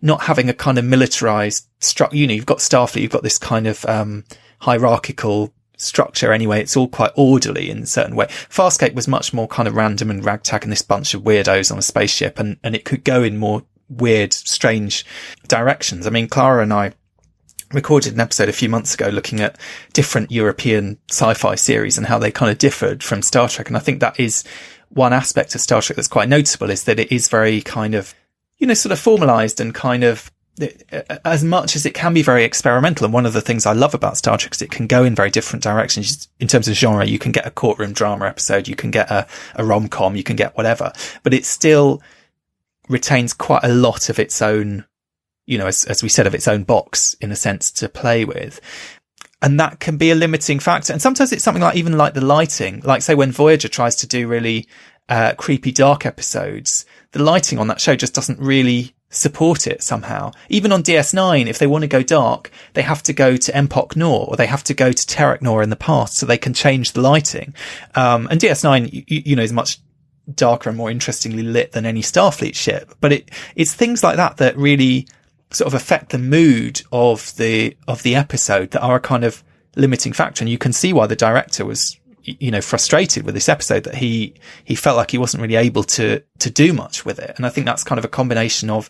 not having a kind of militarized structure. You've got Starfleet, you've got this kind of, hierarchical structure anyway. It's all quite orderly in a certain way. Farscape was much more kind of random and ragtag and this bunch of weirdos on a spaceship, and it could go in more weird, strange directions. I mean, Clara and I recorded an episode a few months ago looking at different European sci-fi series and how they kind of differed from Star Trek. And I think that is one aspect of Star Trek that's quite noticeable, is that it is very kind of, sort of formalized and kind of, as much as it can be very experimental. And one of the things I love about Star Trek is it can go in very different directions in terms of genre. You can get a courtroom drama episode, you can get a rom-com, you can get whatever, but it still retains quite a lot of its own, as we said, of its own box in a sense to play with. And that can be a limiting factor. And sometimes it's something like, even like the lighting, like say when Voyager tries to do really, creepy, dark episodes, the lighting on that show just doesn't really support it somehow. Even on DS9, if they want to go dark, they have to go to Empok Nor, or they have to go to Terek Nor in the past so they can change the lighting. And DS9, is much darker and more interestingly lit than any Starfleet ship. But it's things like that really sort of affect the mood of the episode that are a kind of limiting factor. And you can see why the director was, frustrated with this episode, that he felt like he wasn't really able to do much with it. And I think that's kind of a combination of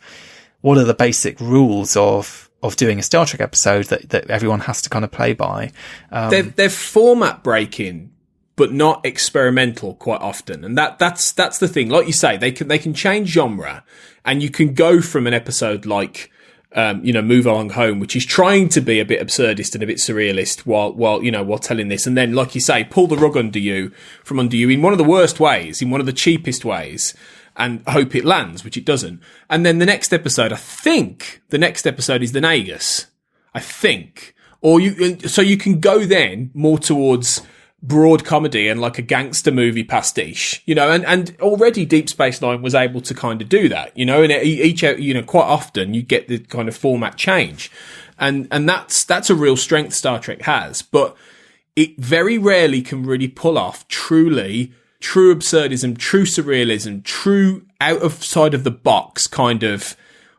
what are the basic rules of doing a Star Trek episode that everyone has to kind of play by. They're format breaking, but not experimental quite often. And that's the thing. Like you say, they can change genre, and you can go from an episode like, Move Along Home, which is trying to be a bit absurdist and a bit surrealist while telling this. And then, like you say, pull the rug from under you in one of the worst ways, in one of the cheapest ways, and hope it lands, which it doesn't. And then the next episode, I think the next episode is the Nagus. I think. So you can go then more towards broad comedy and like a gangster movie pastiche, and already Deep Space Nine was able to kind of do that, and quite often you get the kind of format change, and that's a real strength Star Trek has, but it very rarely can really pull off true absurdism, true surrealism, true outside of the box kind of,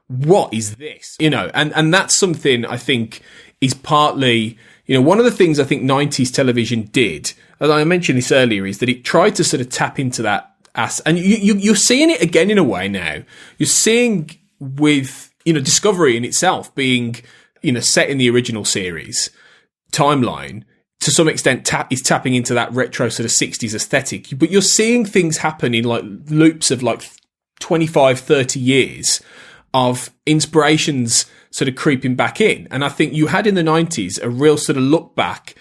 what is this, and that's something I think is partly, one of the things I think 90s television did, as I mentioned this earlier, is that it tried to sort of tap into that and you're seeing it again in a way now. You're seeing with, Discovery in itself being, set in the original series timeline, to some extent is tapping into that retro sort of 60s aesthetic. But you're seeing things happen in like loops of like 25, 30 years of inspirations sort of creeping back in. And I think you had in the 90s a real sort of look back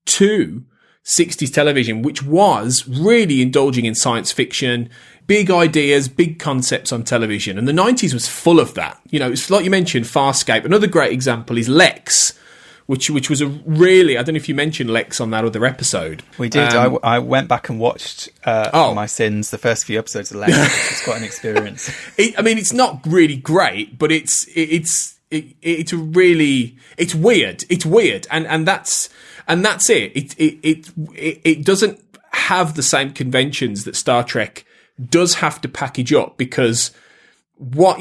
to 60s television, which was really indulging in science fiction, big ideas, big concepts on television. And the 90s was full of that. It's like you mentioned, Farscape. Another great example is Lex, which was a really, I don't know if you mentioned Lex on that other episode. We did. I went back and watched, for my sins, the first few episodes of Lex. It was quite an experience. It's not really great, but it's weird. It's weird. And that's it. It doesn't have the same conventions that Star Trek does have to package up, because for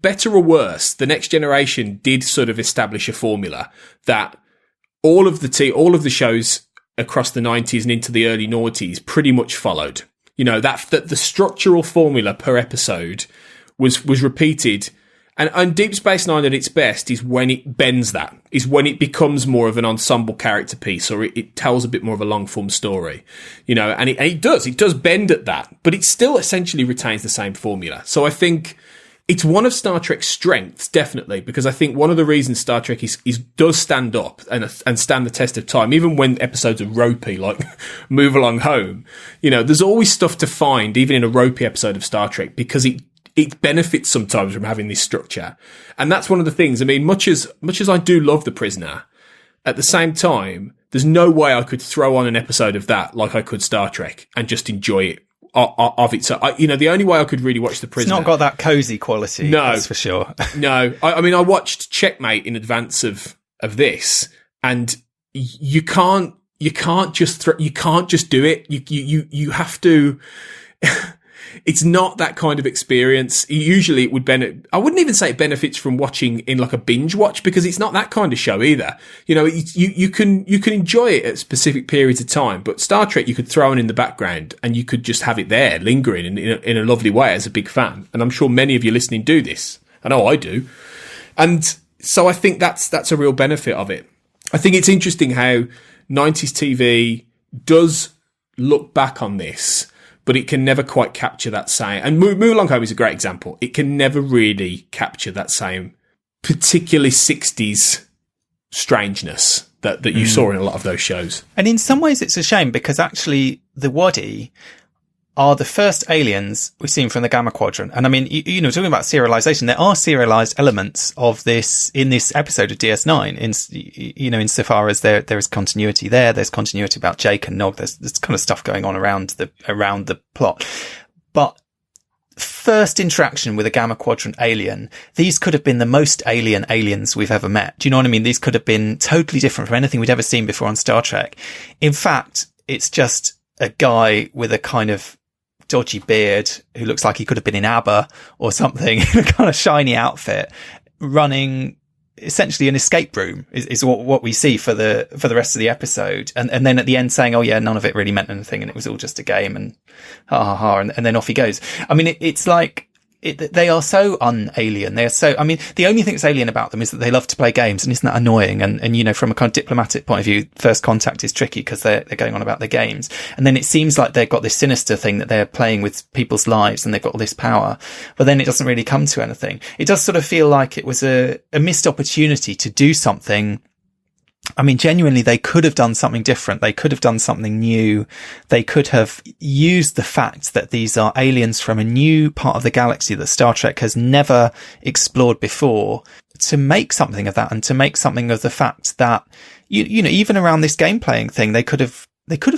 better or worse, the Next Generation did sort of establish a formula that all of the shows across the 90s and into the early noughties pretty much followed. That the structural formula per episode was repeated. And Deep Space Nine at its best is when it bends that, is when it becomes more of an ensemble character piece, or it tells a bit more of a long form story, and it does bend at that, but it still essentially retains the same formula. So I think it's one of Star Trek's strengths, definitely, because I think one of the reasons Star Trek does stand up and stand the test of time, even when episodes are ropey, like Move Along Home, there's always stuff to find, even in a ropey episode of Star Trek, because it benefits sometimes from having this structure. And that's one of the things. I mean, much as I do love The Prisoner, at the same time, there's no way I could throw on an episode of that like I could Star Trek and just enjoy it of it. So, the only way I could really watch The Prisoner... It's not got that cozy quality, no, that's for sure. No. I mean, I watched Checkmate in advance of this, and you can't you can't just do it. You have to. It's not that kind of experience. Usually it would I wouldn't even say it benefits from watching in like a binge watch, because it's not that kind of show either. You know, you can enjoy it at specific periods of time, but Star Trek you could throw in the background and you could just have it there lingering in a lovely way as a big fan. And I'm sure many of you listening do this. I know I do. And so I think that's a real benefit of it. I think it's interesting how 90s TV does look back on this, but it can never quite capture that same. And Move Along Home is a great example. It can never really capture that same, particularly 60s strangeness that you saw in a lot of those shows. And in some ways it's a shame, because actually the Wadi are the first aliens we've seen from the Gamma Quadrant. And I mean, you know, talking about serialization, there are serialized elements of this in this episode of DS9, insofar as there is continuity there. There's continuity about Jake and Nog. There's kind of stuff going on around the plot. But first interaction with a Gamma Quadrant alien, these could have been the most alien aliens we've ever met. Do you know what I mean? These could have been totally different from anything we'd ever seen before on Star Trek. In fact, it's just a guy with a kind of dodgy beard who looks like he could have been in ABBA or something, in a kind of shiny outfit, running essentially an escape room is what we see for the rest of the episode. And then at the end saying, oh yeah, none of it really meant anything and it was all just a game and and then off he goes. I mean, it's like, they are so un-alien. They're so, I mean, the only thing that's alien about them is that they love to play games, and isn't that annoying? And you know, from a kind of diplomatic point of view, First Contact is tricky because they're going on about their games. And then it seems like they've got this sinister thing that they're playing with people's lives and they've got all this power, but then it doesn't really come to anything. It does sort of feel like it was a missed opportunity to do something. I mean, genuinely, they could have done something different. They could have done something new. They could have used the fact that these are aliens from a new part of the galaxy that Star Trek has never explored before to make something of that, and to make something of the fact that, you know, even around this game playing thing, they could have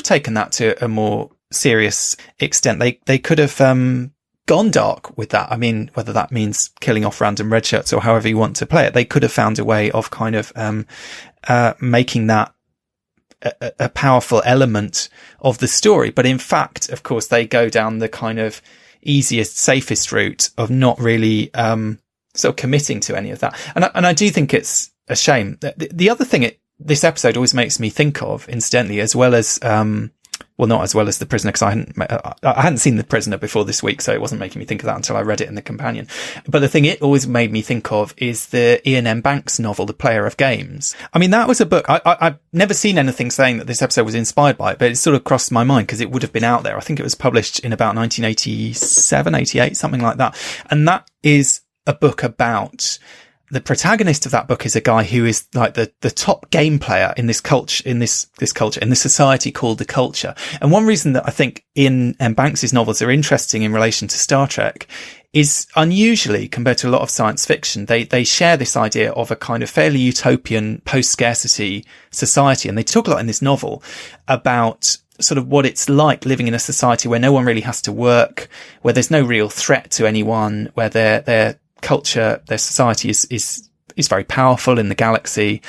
taken that to a more serious extent. They could have, gone dark with that. I mean, whether that means killing off random red shirts or however you want to play it, they could have found a way of kind of, making that a powerful element of the story. But in fact, of course, they go down the kind of easiest, safest route of not really, sort of committing to any of that. And I do think it's a shame. The other thing this episode always makes me think of, incidentally, as well as, well, not as well as The Prisoner, because I hadn't seen The Prisoner before this week, so it wasn't making me think of that until I read it in the companion. But the thing it always made me think of is the Iain M. Banks novel, The Player of Games. I mean, that was a book. I've never seen anything saying that this episode was inspired by it, but it sort of crossed my mind because it would have been out there. I think it was published in about 1987, 88, something like that. And that is a book about... The protagonist of that book is a guy who is like the top game player in this culture, in this society called the Culture. And one reason that I think Iain M. Banks' novels are interesting in relation to Star Trek is, unusually compared to a lot of science fiction, they share this idea of a kind of fairly utopian post-scarcity society. And they talk a lot in this novel about sort of what it's like living in a society where no one really has to work, where there's no real threat to anyone, where their culture, their society is very powerful in the galaxy.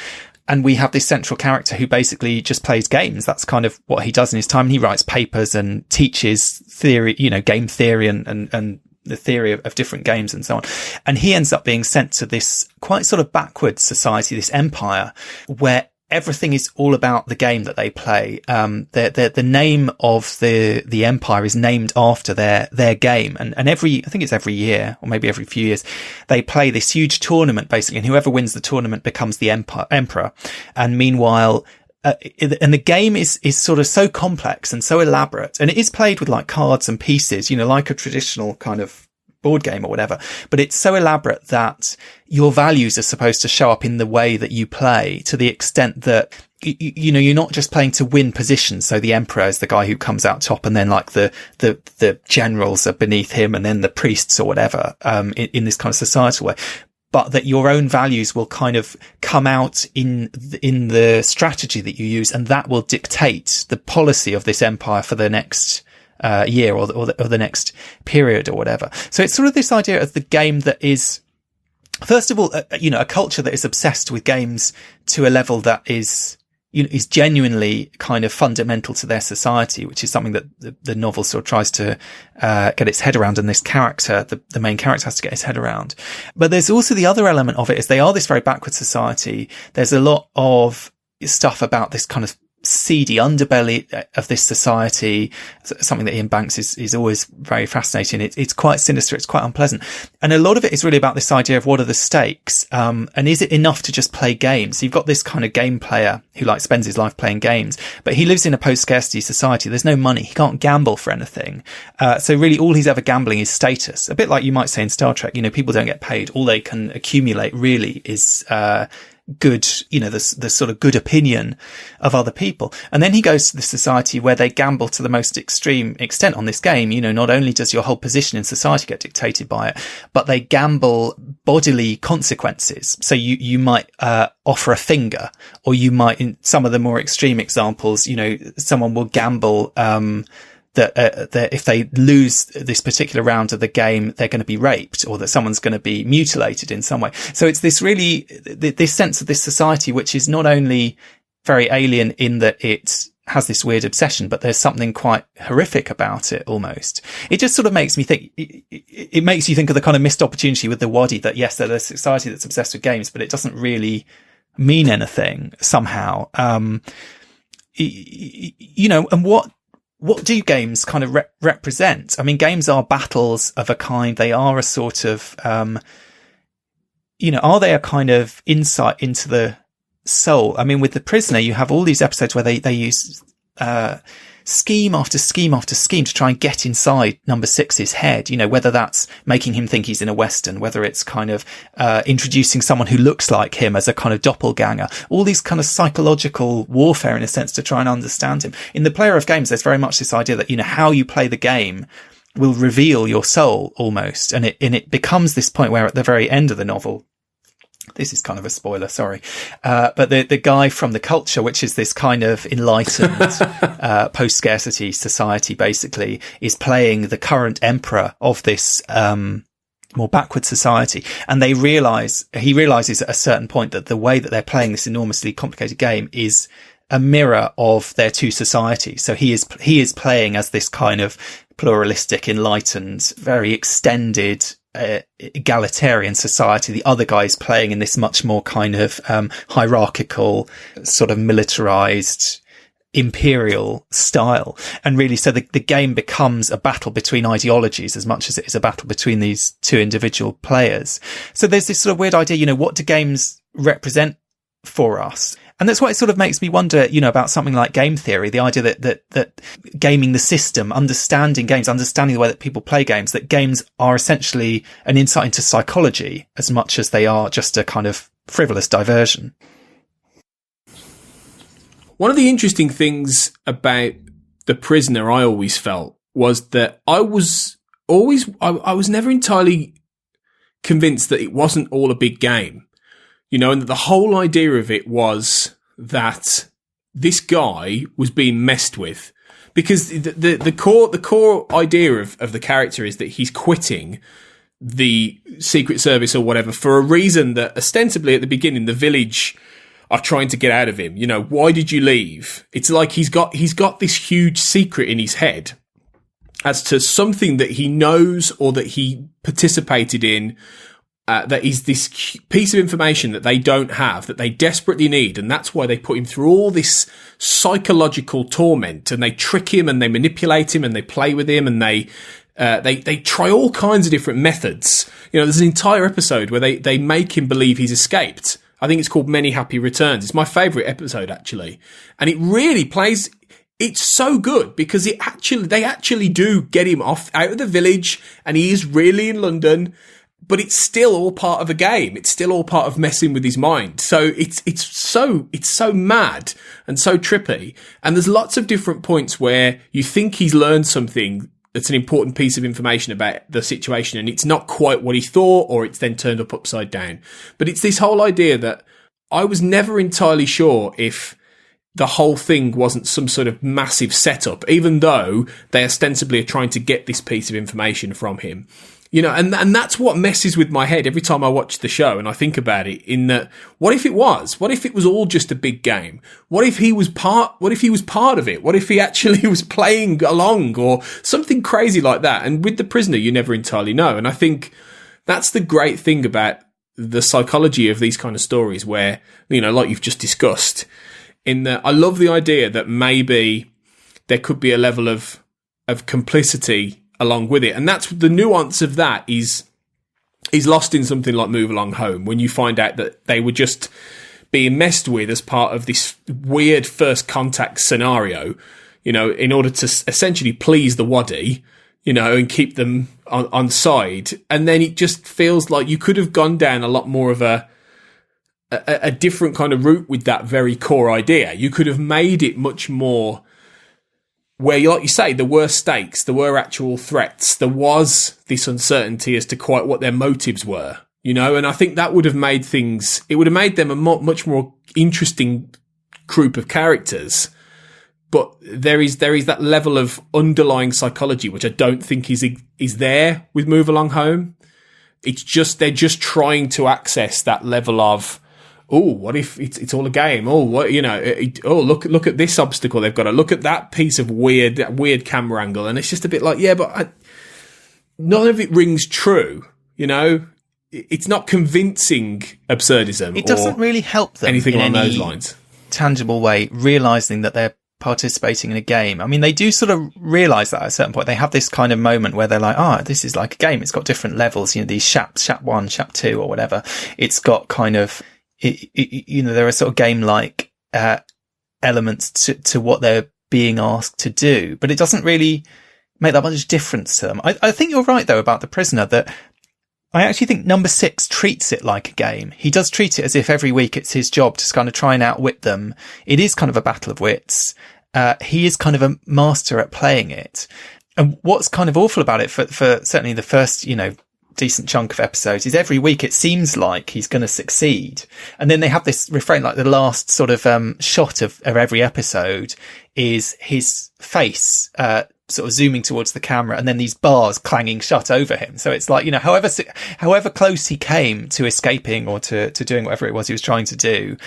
And we have this central character who basically just plays games. That's kind of what he does in his time. And he writes papers and teaches theory, you know, game theory and the theory of different games and so on. And he ends up being sent to this quite sort of backwards society, this empire, where everything is all about the game that they play. The name of the empire is named after their game. And I think it's every year, or maybe every few years, they play this huge tournament, basically. And whoever wins the tournament becomes the emperor. And meanwhile, and the game is sort of so complex and so elaborate. And it is played with like cards and pieces, you know, like a traditional kind of board game or whatever, but it's so elaborate that your values are supposed to show up in the way that you play, to the extent that you know, you're not just playing to win positions. So the emperor is the guy who comes out top, and then like the generals are beneath him, and then the priests or whatever, in this kind of societal way. But that your own values will kind of come out in the strategy that you use, and that will dictate the policy of this empire for the next year or the next period or whatever. So it's sort of this idea of the game that is, first of all, you know, a culture that is obsessed with games to a level that is is genuinely kind of fundamental to their society, which is something that the novel sort of tries to get its head around, and this character, the main character, has to get his head around. But there's also the other element of it, is they are this very backward society. There's a lot of stuff about this kind of seedy underbelly of this society, something that Ian Banks is always very fascinating. It's quite sinister, it's quite unpleasant, and a lot of it is really about this idea of what are the stakes, and is it enough to just play games? So you've got this kind of game player who like spends his life playing games, but he lives in a post-scarcity society. There's no money, he can't gamble for anything, so really all he's ever gambling is status, a bit like you might say in Star Trek. People don't get paid, all they can accumulate really is good, the sort of good opinion of other people. And then he goes to the society where they gamble to the most extreme extent on this game. Not only does your whole position in society get dictated by it, but they gamble bodily consequences. So you might offer a finger, or you might, in some of the more extreme examples, someone will gamble that if they lose this particular round of the game, they're going to be raped, or that someone's going to be mutilated in some way. So it's this sense of this society, which is not only very alien in that it has this weird obsession, but there's something quite horrific about it almost. It just sort of makes me think, it makes you think of the kind of missed opportunity with the Wadi, that yes, there's a society that's obsessed with games, but it doesn't really mean anything somehow. And what do games kind of represent? I mean, games are battles of a kind. They are a sort of, are they a kind of insight into the soul? I mean, with The Prisoner, you have all these episodes where they use, scheme after scheme after scheme to try and get inside number 6's head, whether that's making him think he's in a Western, whether it's kind of introducing someone who looks like him as a kind of doppelganger, all these kind of psychological warfare in a sense to try and understand him. In The Player of Games, there's very much this idea that, how you play the game will reveal your soul almost. And it becomes this point where at the very end of the novel, this is kind of a spoiler, sorry. But the guy from The Culture, which is this kind of enlightened, post-scarcity society, basically, is playing the current emperor of this, more backward society. And he realizes at a certain point that the way that they're playing this enormously complicated game is a mirror of their two societies. So he is playing as this kind of pluralistic, enlightened, very extended, egalitarian society. The other guy is playing in this much more kind of hierarchical, sort of militarized, imperial style. And really, so the game becomes a battle between ideologies as much as it is a battle between these two individual players. So there's this sort of weird idea, what do games represent for us? And that's why it sort of makes me wonder, about something like game theory, the idea that gaming the system, understanding games, understanding the way that people play games, that games are essentially an insight into psychology as much as they are just a kind of frivolous diversion. One of the interesting things about The Prisoner I always felt was that I was never entirely convinced that it wasn't all a big game. And that the whole idea of it was that this guy was being messed with, because the core idea of the character is that he's quitting the Secret Service or whatever for a reason that ostensibly at the beginning the village are trying to get out of him. Why did you leave? It's like he's got this huge secret in his head as to something that he knows or that he participated in. That is this piece of information that they don't have, that they desperately need. And that's why they put him through all this psychological torment, and they trick him and they manipulate him and they play with him and they try all kinds of different methods. There's an entire episode where they make him believe he's escaped. I think it's called Many Happy Returns. It's my favorite episode, actually. And it really plays, it's so good because they actually do get him out of the village, and he is really in London. But it's still all part of a game. It's still all part of messing with his mind. So it's so mad and so trippy. And there's lots of different points where you think he's learned something that's an important piece of information about the situation, and it's not quite what he thought, or it's then turned up upside down. But it's this whole idea that I was never entirely sure if the whole thing wasn't some sort of massive setup, even though they ostensibly are trying to get this piece of information from him. You know, and that's what messes with my head every time I watch the show and I think about it, in that, what if it was all just a big game? What if he was part of it? What if he actually was playing along or something crazy like that? And with The Prisoner, you never entirely know. And I think that's the great thing about the psychology of these kind of stories where, you know, like you've just discussed, in that I love the idea that maybe there could be a level of complicity along with it. And that's the nuance of that is lost in something like Move Along Home, when you find out that they were just being messed with as part of this weird first contact scenario, you know, in order to essentially please the Wadi, you know, and keep them on side. And then it just feels like you could have gone down a lot more of a different kind of route with that very core idea. You could have made it much more where, like you say, there were stakes, there were actual threats, there was this uncertainty as to quite what their motives were, you know, and I think that would have made them a much more interesting group of characters. But there is that level of underlying psychology which I don't think is there with Move Along Home. It's just, they're just trying to access that level of, oh, what if it's all a game? Oh, what, you know? Look at this obstacle they've got to look at, that piece of weird camera angle, and it's just a bit like, yeah, but none of it rings true. You know, it's not convincing absurdism. It doesn't really help them anything in along any those lines. Tangible way, realizing that they're participating in a game. I mean, they do sort of realize that at a certain point. They have this kind of moment where they're like, this is like a game. It's got different levels. You know, these chap 1, chap 2, or whatever. It's got kind of, you know, there are sort of game-like elements to what they're being asked to do, but it doesn't really make that much difference to them. I think you're right, though, about The Prisoner, that I actually think number 6 treats it like a game. He does treat it as if every week it's his job to kind of try and outwit them. It is kind of a battle of wits. He is kind of a master at playing it. And what's kind of awful about it for certainly the first, you know, decent chunk of episodes is every week it seems like he's going to succeed. And then they have this refrain, like the last sort of shot of every episode is his face sort of zooming towards the camera, and then these bars clanging shut over him. So it's like, you know, however close he came to escaping or to doing whatever it was he was trying to do,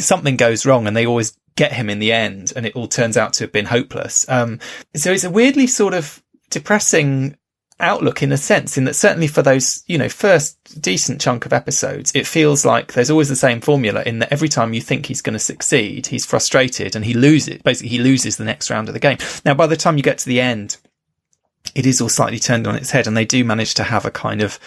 something goes wrong and they always get him in the end, and it all turns out to have been hopeless. So it's a weirdly sort of depressing outlook in a sense, in that certainly for those, you know, first decent chunk of episodes, it feels like there's always the same formula, in that every time you think he's going to succeed, he's frustrated and he loses the next round of the game. Now, by the time you get to the end, it is all slightly turned on its head, and they do manage to have a kind of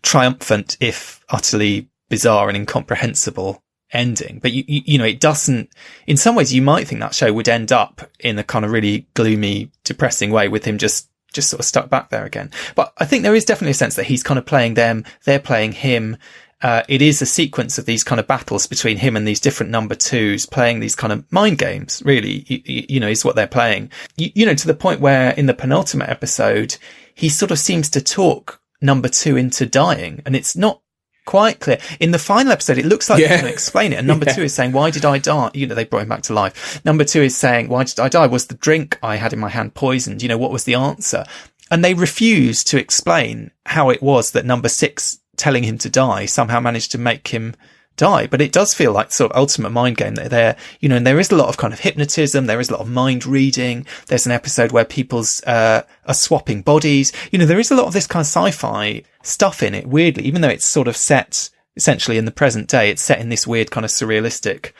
triumphant, if utterly bizarre and incomprehensible ending. But you know, it doesn't, in some ways you might think that show would end up in a kind of really gloomy, depressing way, with him just sort of stuck back there again. But I think there is definitely a sense that he's kind of playing them, they're playing him. It is a sequence of these kind of battles between him and these different number 2s, playing these kind of mind games, really, you know, is what they're playing. You know, to the point where in the penultimate episode, he sort of seems to talk number 2 into dying, and it's not quite clear. In the final episode, it looks like they can explain it. And number 2 is saying, why did I die? You know, they brought him back to life. Number 2 is saying, why did I die? Was the drink I had in my hand poisoned? You know, what was the answer? And they refuse to explain how it was that number 6 telling him to die somehow managed to make him die. But it does feel like sort of ultimate mind game that they're, you know, and there is a lot of kind of hypnotism. There is a lot of mind reading. There's an episode where people's are swapping bodies. You know, there is a lot of this kind of sci-fi stuff in it, weirdly, even though it's sort of set essentially in the present day. It's set in this weird kind of surrealistic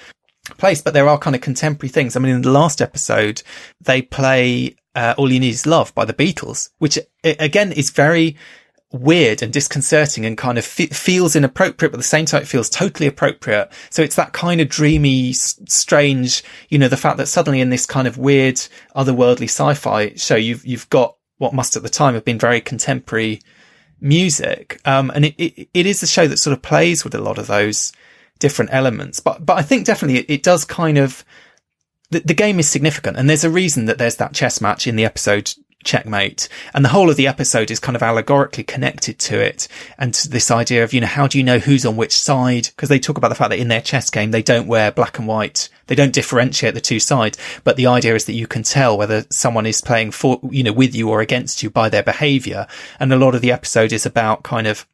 place, but there are kind of contemporary things. I mean, in the last episode, they play All You Need Is Love by the Beatles, which again is very weird and disconcerting and kind of feels inappropriate, but at the same time it feels totally appropriate. So it's that kind of dreamy, strange, you know, the fact that suddenly in this kind of weird otherworldly sci-fi show, you've got what must at the time have been very contemporary music. And it is a show that sort of plays with a lot of those different elements, but I think definitely it does kind of, the game is significant, and there's a reason that there's that chess match in the episode Checkmate, and the whole of the episode is kind of allegorically connected to it, and to this idea of, how do you know who's on which side? Because they talk about the fact that in their chess game they don't wear black and white, they don't differentiate the two sides, but the idea is that you can tell whether someone is playing for, with you or against you by their behaviour. And a lot of the episode is about kind of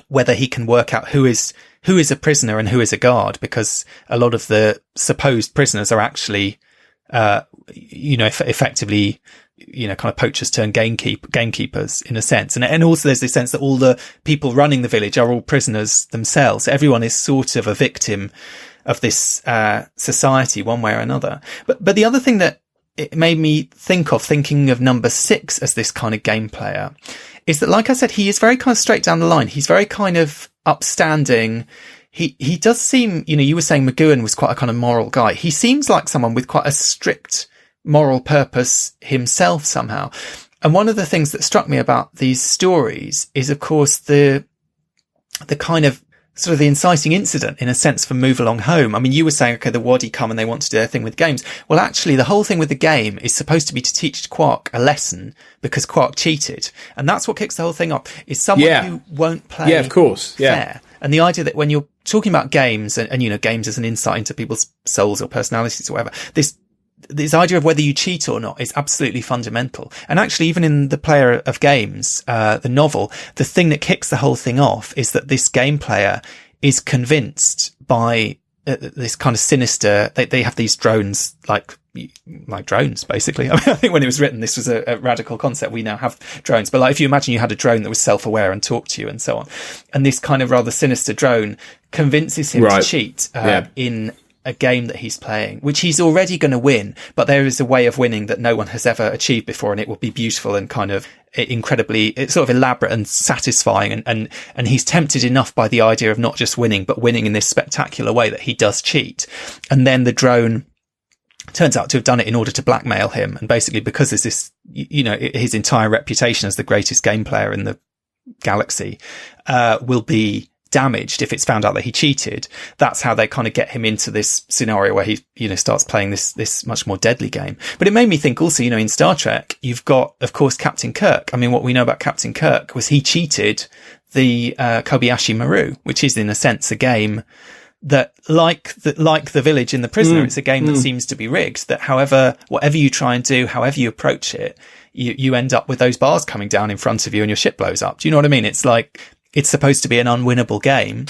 whether he can work out who is a prisoner and who is a guard, because a lot of the supposed prisoners are actually effectively, kind of poachers turned gamekeepers in a sense. And also there's this sense that all the people running the village are all prisoners themselves. Everyone is sort of a victim of this, society one way or another. But the other thing that it made me thinking of number 6 as this kind of game player, is that, like I said, he is very kind of straight down the line. He's very kind of upstanding. He does seem, you were saying McGowan was quite a kind of moral guy. He seems like someone with quite a strict moral purpose himself somehow. And one of the things that struck me about these stories is, of course, the kind of sort of the inciting incident, in a sense, for Move Along Home. I mean, you were saying, okay, the Wadi come and they want to do their thing with games. Well, actually, the whole thing with the game is supposed to be to teach Quark a lesson, because Quark cheated. And that's what kicks the whole thing off, is someone who won't play of course. fair. And the idea that when you're talking about games and games as an insight into people's souls or personalities or whatever, this idea of whether you cheat or not is absolutely fundamental. And actually, even in The Player of Games, the novel, the thing that kicks the whole thing off is that this game player is convinced by this kind of sinister, they have these drones, like drones, basically. I mean, I think when it was written, this was a radical concept. We now have drones, but if you imagine you had a drone that was self-aware and talked to you and so on, and this kind of rather sinister drone convinces him to cheat in a game that he's playing, which he's already going to win, but there is a way of winning that no one has ever achieved before, and it will be beautiful and kind of incredibly, it's sort of elaborate and satisfying, and he's tempted enough by the idea of not just winning, but winning in this spectacular way that he does cheat. And then the drone turns out to have done it in order to blackmail him, and basically because there's this, his entire reputation as the greatest game player in the galaxy will be damaged if it's found out that he cheated. That's how they kind of get him into this scenario where he, starts playing this much more deadly game. But it made me think also, in Star Trek, you've got, of course, Captain Kirk. I mean, what we know about Captain Kirk was he cheated the Kobayashi Maru, which is in a sense a game that, like the village in The Prisoner, it's a game that seems to be rigged, that whatever you try and do, however you approach it, you end up with those bars coming down in front of you and your ship blows up. Do you know what I mean? It's like, it's supposed to be an unwinnable game.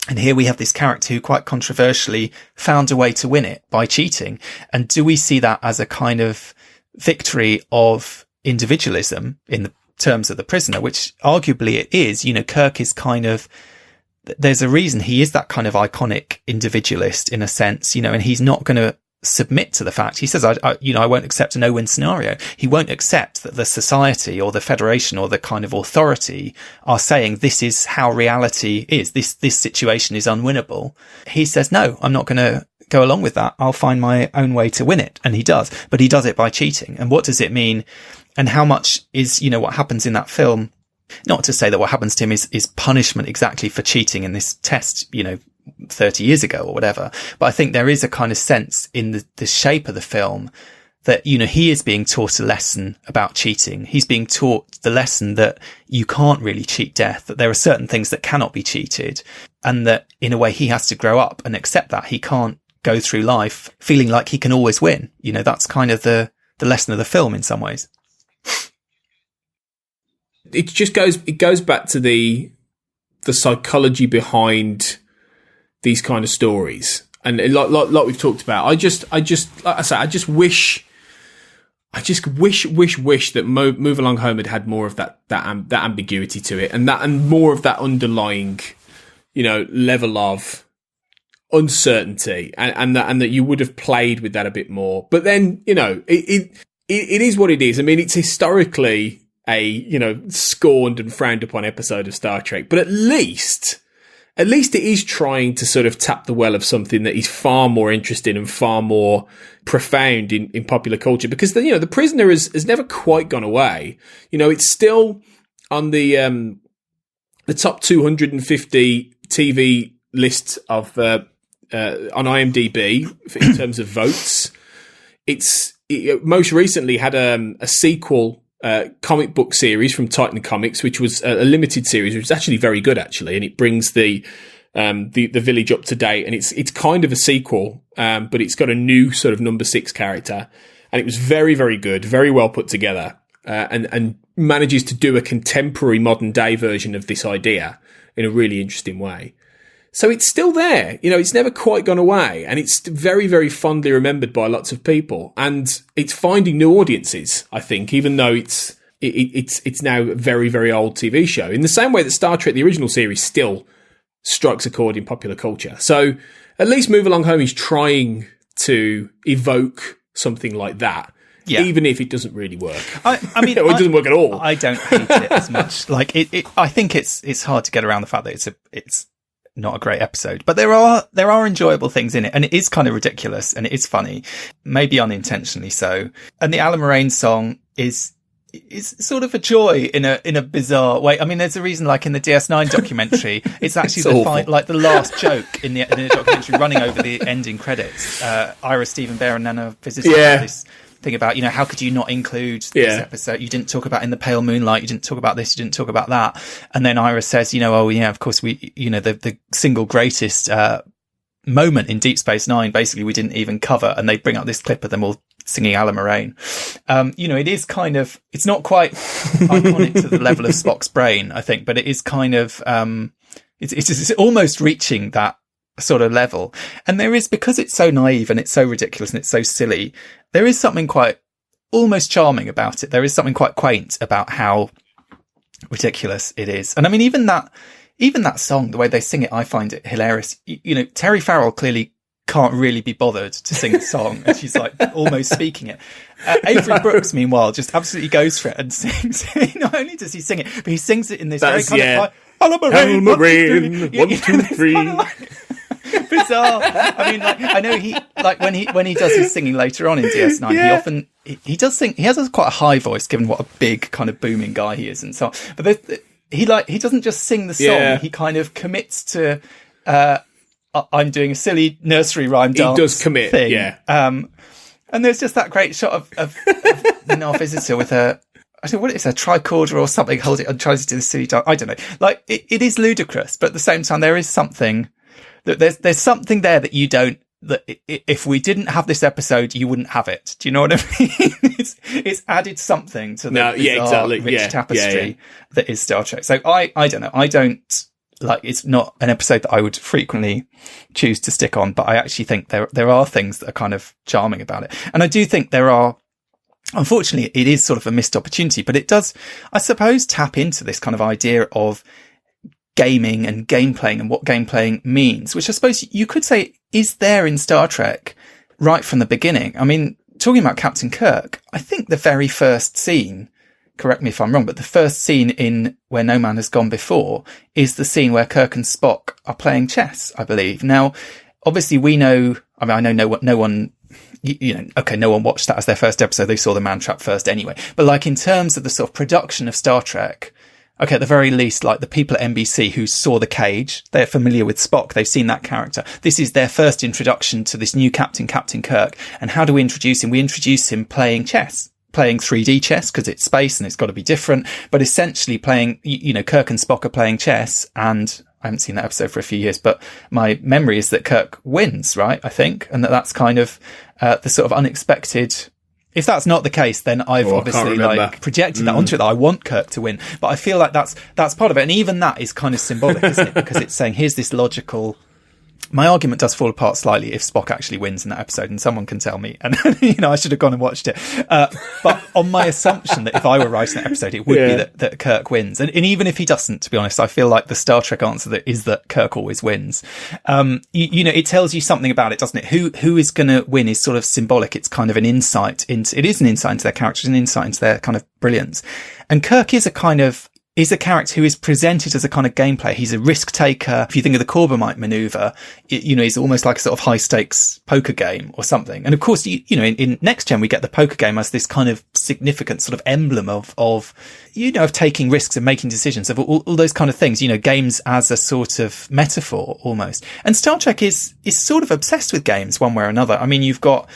And here we have this character who quite controversially found a way to win it by cheating. And do we see that as a kind of victory of individualism in the terms of The Prisoner, which arguably it is? Kirk is kind of, there's a reason he is that kind of iconic individualist in a sense, and he's not going to submit to the fact. He says, I won't accept a no-win scenario. He won't accept that the society or the Federation or the kind of authority are saying this is how reality is. This situation is unwinnable. He says, no, I'm not going to go along with that. I'll find my own way to win it. And he does, but he does it by cheating. And what does it mean? And how much is, what happens in that film? Not to say that what happens to him is punishment exactly for cheating in this test, 30 years ago or whatever. But I think there is a kind of sense in the shape of the film that, he is being taught a lesson about cheating. He's being taught the lesson that you can't really cheat death, that there are certain things that cannot be cheated, and that in a way he has to grow up and accept that he can't go through life feeling like he can always win. That's kind of the lesson of the film in some ways. It goes back to the psychology behind these kind of stories, and like we've talked about, I just wish that Move Along Home had more of that ambiguity to it, and more of that underlying, level of uncertainty, and that you would have played with that a bit more. But then, it is what it is. I mean, it's historically a, scorned and frowned upon episode of Star Trek, but at least it is trying to sort of tap the well of something that is far more interesting and far more profound in popular culture, because The Prisoner has never quite gone away. It's still on the top 250 TV list of on IMDb in terms of votes. It's it most recently had a sequel comic book series from Titan Comics, which was a limited series, which was actually very good, actually, and it brings the village up to date, and it's kind of a sequel, but it's got a new sort of number 6 character, and it was very, very good, very well put together, and manages to do a contemporary modern day version of this idea in a really interesting way. So it's still there, it's never quite gone away, and it's very, very fondly remembered by lots of people, and it's finding new audiences, I think, even though it's now a very, very old TV show, in the same way that Star Trek, the original series, still strikes a chord in popular culture. So at least Move Along Home is trying to evoke something like that, even if it doesn't really work. I mean, it doesn't work at all. I don't hate it as much. Like I think it's hard to get around the fact that it's not a great episode, but there are enjoyable things in it, and it is kind of ridiculous and it is funny, maybe unintentionally so. And the Alan Moraine song is sort of a joy in a bizarre way. I mean, there's a reason, like in the DS9 documentary, it's actually the last joke in the documentary running over the ending credits. Ira, Stephen Bear and Nana visited this thing about, how could you not include this episode? You didn't talk about In the Pale Moonlight. You didn't talk about this. You didn't talk about that. And then Ira says, of course we, the single greatest, moment in Deep Space Nine, basically we didn't even cover. And they bring up this clip of them all singing Alan Moraine. It is kind of, it's not quite iconic to the level of Spock's brain, I think, but it is kind of, it's almost reaching that sort of level. And there is, because it's so naive and it's so ridiculous and it's so silly, there is something quite almost charming about it. There is something quite quaint about how ridiculous it is. And I mean, even that song, the way they sing it, I find it hilarious. Terry Farrell clearly can't really be bothered to sing the song, and she's like almost speaking it. Avery Brooks, meanwhile, just absolutely goes for it and sings. Not only does he sing it, but he sings it in this very kind of like, Alan Moraine, 1, 2, 3. Bizarre. I mean, like, I know when he does his singing later on in DS9, he does sing. He has quite a high voice, given what a big kind of booming guy he is, and so on. But he doesn't just sing the song. Yeah. He kind of commits to. I'm doing a silly nursery rhyme dance. He does commit, thing. Yeah. And there's just that great shot of our visitor with I don't know what it is, a tricorder or something, holds it and tries to do the silly dance. I don't know. Like, it is ludicrous, but at the same time, there is something that there's something there that you don't, that if we didn't have this episode, you wouldn't have it. Do you know what I mean? It's added something to the bizarre, rich tapestry that is Star Trek. So I don't know. I don't, like, it's not an episode that I would frequently choose to stick on, but I actually think there are things that are kind of charming about it. And I do think there are, unfortunately, it is sort of a missed opportunity, but it does, I suppose, tap into this kind of idea of gaming and game playing and what game playing means, which I suppose you could say is there in Star Trek right from the beginning. I mean, talking about Captain Kirk, I think the very first scene, correct me if I'm wrong, but the first scene in Where No Man Has Gone Before is the scene where Kirk and Spock are playing chess, I believe. Now, obviously we know, I mean, I know no one watched that as their first episode. They saw the Man Trap first anyway. But like, in terms of the sort of production of Star Trek, okay, at the very least, like the people at NBC who saw The Cage, they're familiar with Spock. They've seen that character. This is their first introduction to this new Captain Kirk. And how do we introduce him? We introduce him playing chess. Playing 3D chess, because it's space and it's got to be different, but essentially playing, Kirk and Spock are playing chess, and I haven't seen that episode for a few years, but my memory is that Kirk wins, right? I think, and that's kind of the sort of unexpected. If that's not the case, then I've obviously projected that onto it, that I want Kirk to win, but I feel like that's part of it, and even that is kind of symbolic, isn't it? Because it's saying, here's this logical. My argument does fall apart slightly if Spock actually wins in that episode, and someone can tell me. And, I should have gone and watched it. But on my assumption that if I were writing that episode, it would be that Kirk wins. And even if he doesn't, to be honest, I feel like the Star Trek answer is that Kirk always wins. It tells you something about it, doesn't it? Who is going to win is sort of symbolic. It's kind of an insight into, it is an insight into their characters, an insight into their kind of brilliance. And Kirk is a character who is presented as a kind of game player. He's a risk taker. If you think of the Corbomite maneuver, he's almost like a sort of high stakes poker game or something. And of course, in Next Gen, we get the poker game as this kind of significant sort of emblem of taking risks and making decisions, of all those kind of things, games as a sort of metaphor almost. And Star Trek is sort of obsessed with games one way or another. I mean, you've got,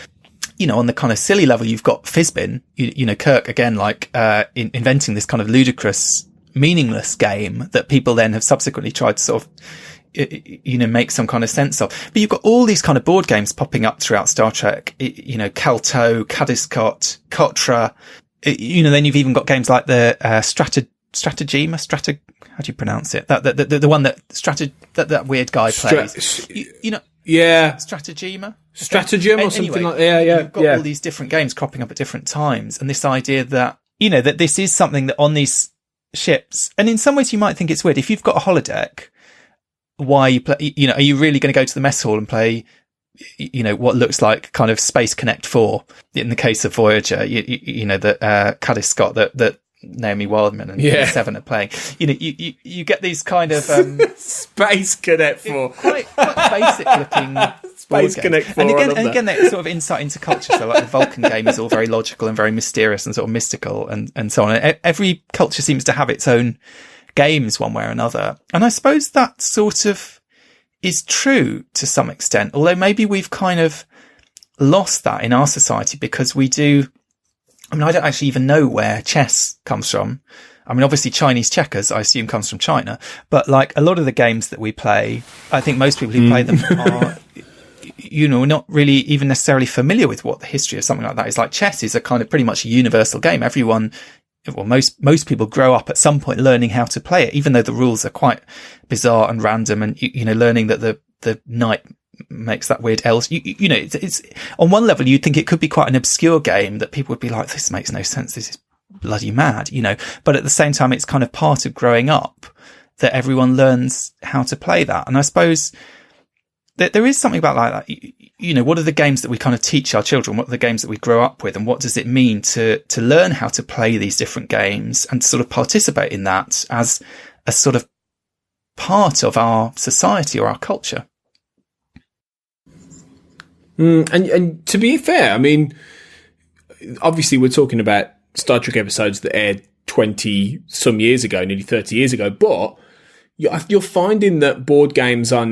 you know, on the kind of silly level, you've got Fizbin, you know, Kirk again, like, inventing this kind of ludicrous, meaningless game that people then have subsequently tried to sort of, you know, make some kind of sense of. But you've got all these kind of board games popping up throughout Star Trek, you know, Calto, Caddiscot, Kotra, you know, then you've even got games like the, Stratagema, how do you pronounce it? The one that weird guy plays. You know, yeah. Stratagema or something anyway, like that. Yeah. You've got all these different games cropping up at different times. And this idea that, you know, that this is something that on these ships, and in some ways you might think it's weird. If you've got a holodeck, why you play, you know, are you really going to go to the mess hall and play, you know, what looks like kind of Space Connect 4 in the case of Voyager, you know, that, Caddiscot, that Naomi Wildman and Seven are playing. You know, you get these kind of, Space Connect 4. Quite basic looking Space Connect 4. And again, that sort of insight into culture. So like the Vulcan game is all very logical and very mysterious and sort of mystical and so on. Every culture seems to have its own games one way or another. And I suppose that sort of is true to some extent, although maybe we've kind of lost that in our society because we do. I mean, I don't actually even know where chess comes from. I mean, obviously Chinese checkers, I assume, comes from China, but like a lot of the games that we play, I think most people who play them are, you know, not really even necessarily familiar with what the history of something like that is. Like chess is a kind of pretty much a universal game. Everyone, well, most people grow up at some point learning how to play it, even though the rules are quite bizarre and random and, you know, learning that the knight makes that weird L. You know, it's on one level, you'd think it could be quite an obscure game that people would be like, this makes no sense. This is bloody mad, you know, but at the same time, it's kind of part of growing up that everyone learns how to play that. And I suppose that there is something about like that. You know, what are the games that we kind of teach our children? What are the games that we grow up with? And what does it mean to learn how to play these different games and to sort of participate in that as a sort of part of our society or our culture? And to be fair, I mean, obviously we're talking about Star Trek episodes that aired 20 some years ago, nearly 30 years ago, but you're finding that board games are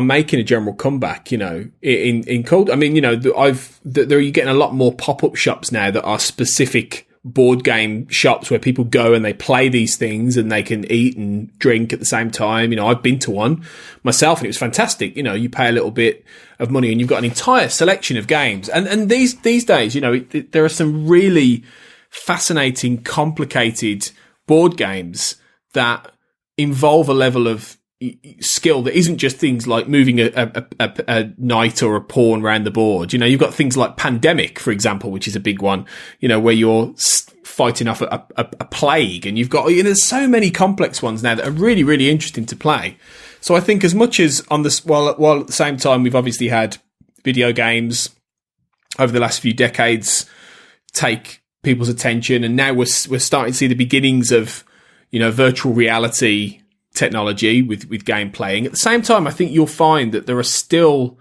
making a general comeback, you know, in cold. I mean, you know, you're getting a lot more pop-up shops now that are specific board game shops where people go and they play these things and they can eat and drink at the same time. You know, I've been to one myself and it was fantastic. You know, you pay a little bit of money and you've got an entire selection of games. And these days, you know, there are some really fascinating, complicated board games that involve a level of skill that isn't just things like moving a knight or a pawn around the board. You know, you've got things like Pandemic, for example, which is a big one, you know, where you're fighting off a plague, and you've got, you know, there's so many complex ones now that are really, really interesting to play. So I think as much as on this, while at the same time, we've obviously had video games over the last few decades take people's attention, and now we're starting to see the beginnings of, you know, virtual reality technology with game playing. At the same time, I think you'll find that there are still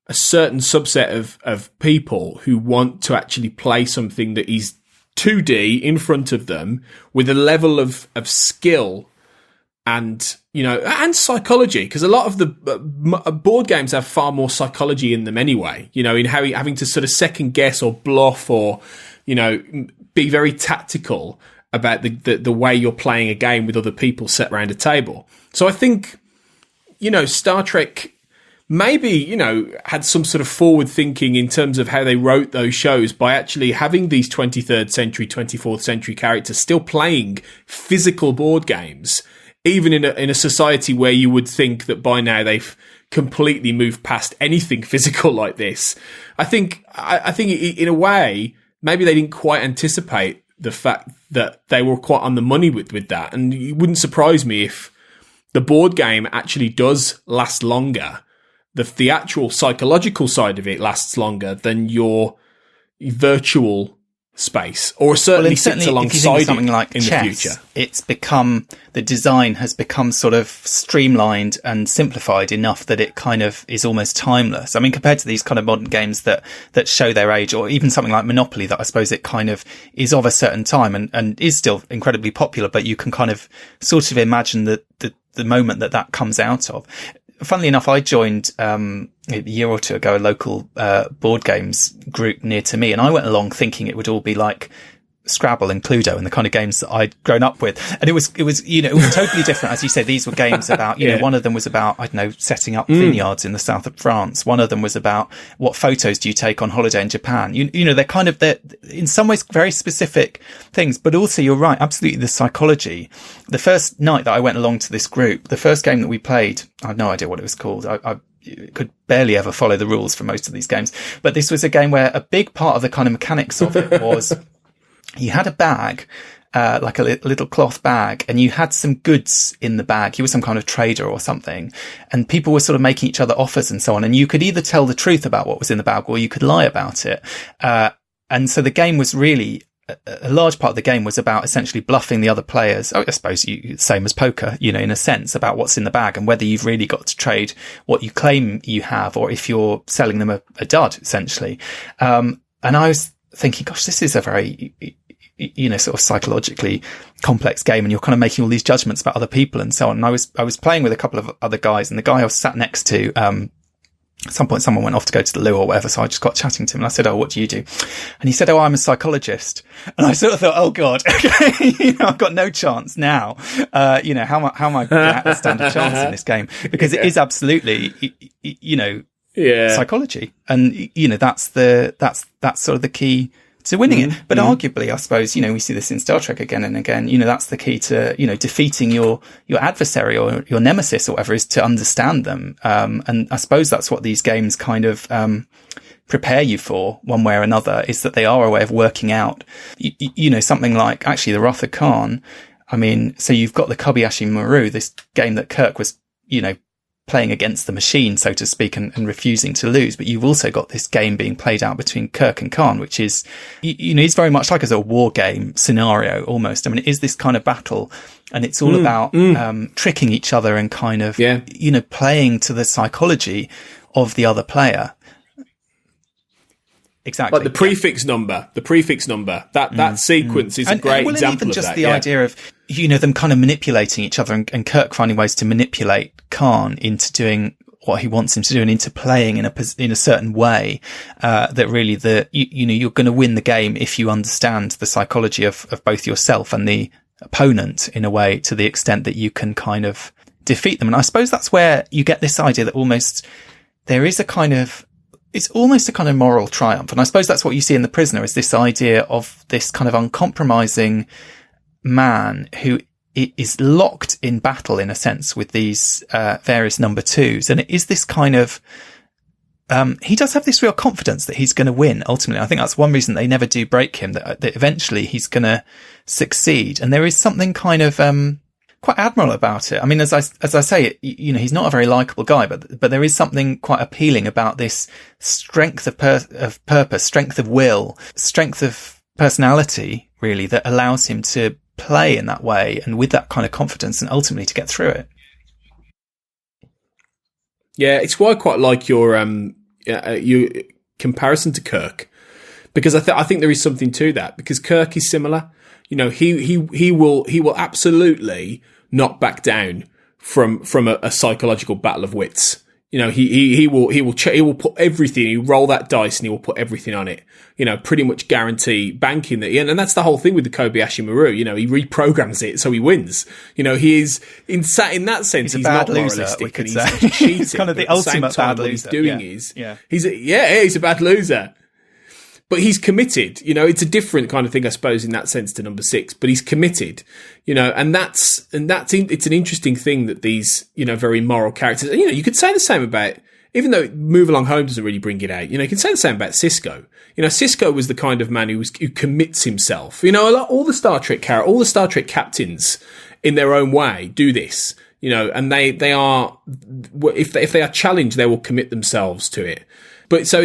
a certain subset of people who want to actually play something that is 2D in front of them with a level of skill and, you know, and psychology, because a lot of the board games have far more psychology in them anyway, you know, in how having to sort of second guess or bluff or, you know, be very tactical about the way you're playing a game with other people set around a table. So I think, you know, Star Trek maybe, you know, had some sort of forward thinking in terms of how they wrote those shows by actually having these 23rd century, 24th century characters still playing physical board games, even in a society where you would think that by now they've completely moved past anything physical like this. I think in a way, maybe they didn't quite anticipate the fact that they were quite on the money with that. And it wouldn't surprise me if the board game actually does last longer. The actual psychological side of it lasts longer than your virtual space, or certainly sits alongside something like in chess, the future. It's become, the design has become sort of streamlined and simplified enough that it kind of is almost timeless. I mean, compared to these kind of modern games that show their age, or even something like Monopoly, that I suppose it kind of is of a certain time and is still incredibly popular, but you can kind of sort of imagine the moment that comes out of. funnily enough, I joined a year or two ago a local board games group near to me, and I went along thinking it would all be like Scrabble and Cluedo and the kind of games that I'd grown up with. And it was totally different. As you say, these were games about, you know, one of them was about, I don't know, setting up vineyards in the south of France. One of them was about what photos do you take on holiday in Japan? You know, they're in some ways very specific things, but also you're right. Absolutely. The psychology. The first night that I went along to this group, the first game that we played, I have no idea what it was called. I could barely ever follow the rules for most of these games, but this was a game where a big part of the kind of mechanics of it was you had a bag, like a little cloth bag, and you had some goods in the bag. You were some kind of trader or something, and people were sort of making each other offers and so on. And you could either tell the truth about what was in the bag or you could lie about it. And so the game was really, a large part of the game was about essentially bluffing the other players. I suppose same as poker, you know, in a sense, about what's in the bag and whether you've really got to trade what you claim you have or if you're selling them a dud, essentially. And I was thinking, gosh, this is a very, you know, sort of psychologically complex game, and you're kind of making all these judgments about other people and so on. And I was playing with a couple of other guys, and the guy I was sat next to, at some point someone went off to go to the loo or whatever, so I just got chatting to him and I said, "Oh, what do you do?" And he said, "Oh, I'm a psychologist." And I sort of thought, "Oh God, okay, you know, I've got no chance now. You know, how am I going to stand a chance in this game?" Because it is absolutely, you know, psychology, and you know, that's sort of the key to winning it. But arguably, I suppose, you know, we see this in Star Trek again and again, you know, that's the key to, you know, defeating your adversary or your nemesis or whatever, is to understand them. And I suppose that's what these games kind of, prepare you for one way or another, is that they are a way of working out, you know, something like actually the Wrath of Khan. I mean, so you've got the Kobayashi Maru, this game that Kirk was, you know, playing against the machine, so to speak, and refusing to lose. But you've also got this game being played out between Kirk and Khan, which is, you know, it's very much like as a war game scenario almost. I mean, it is this kind of battle, and it's all about tricking each other and kind of, you know, playing to the psychology of the other player. Exactly. Like the prefix number, that sequence is a great example even of just that. The idea of, you know, them kind of manipulating each other and Kirk finding ways to manipulate Khan into doing what he wants him to do and into playing in a certain way, that really you know, you're going to win the game if you understand the psychology of both yourself and the opponent in a way, to the extent that you can kind of defeat them. And I suppose that's where you get this idea that almost there is it's almost a kind of moral triumph. And I suppose that's what you see in The Prisoner, is this idea of this kind of uncompromising man who is locked in battle, in a sense, with these various number twos. And it is this kind of, he does have this real confidence that he's going to win, ultimately. I think that's one reason they never do break him, that eventually he's going to succeed. And there is something kind of quite admirable about it. I mean, as I say, you know, he's not a very likable guy, but there is something quite appealing about this strength of purpose, strength of will, strength of personality, really, that allows him to play in that way and with that kind of confidence, and ultimately to get through it. Yeah, it's why I quite like your comparison to Kirk, because I think there is something to that, because Kirk is similar. You know, he will absolutely not back down from a psychological battle of wits. You know, he will put everything. He roll that dice and he will put everything on it. You know, pretty much guarantee banking that. And that's the whole thing with the Kobayashi Maru. You know, he reprograms it so he wins. You know, he is in that sense he's not moralistic, we could say. He's cheating. He's kind of the ultimate bad loser. He's a bad loser. But he's committed, you know, it's a different kind of thing, I suppose, in that sense to number 6, but he's committed, you know, and it's an interesting thing that these, you know, very moral characters, you know, you could say the same about, even though Move Along Home doesn't really bring it out, you know, you can say the same about Sisko. You know, Sisko was the kind of man who commits himself. You know, all the Star Trek captains in their own way do this, you know, and they are, if they are challenged, they will commit themselves to it. But so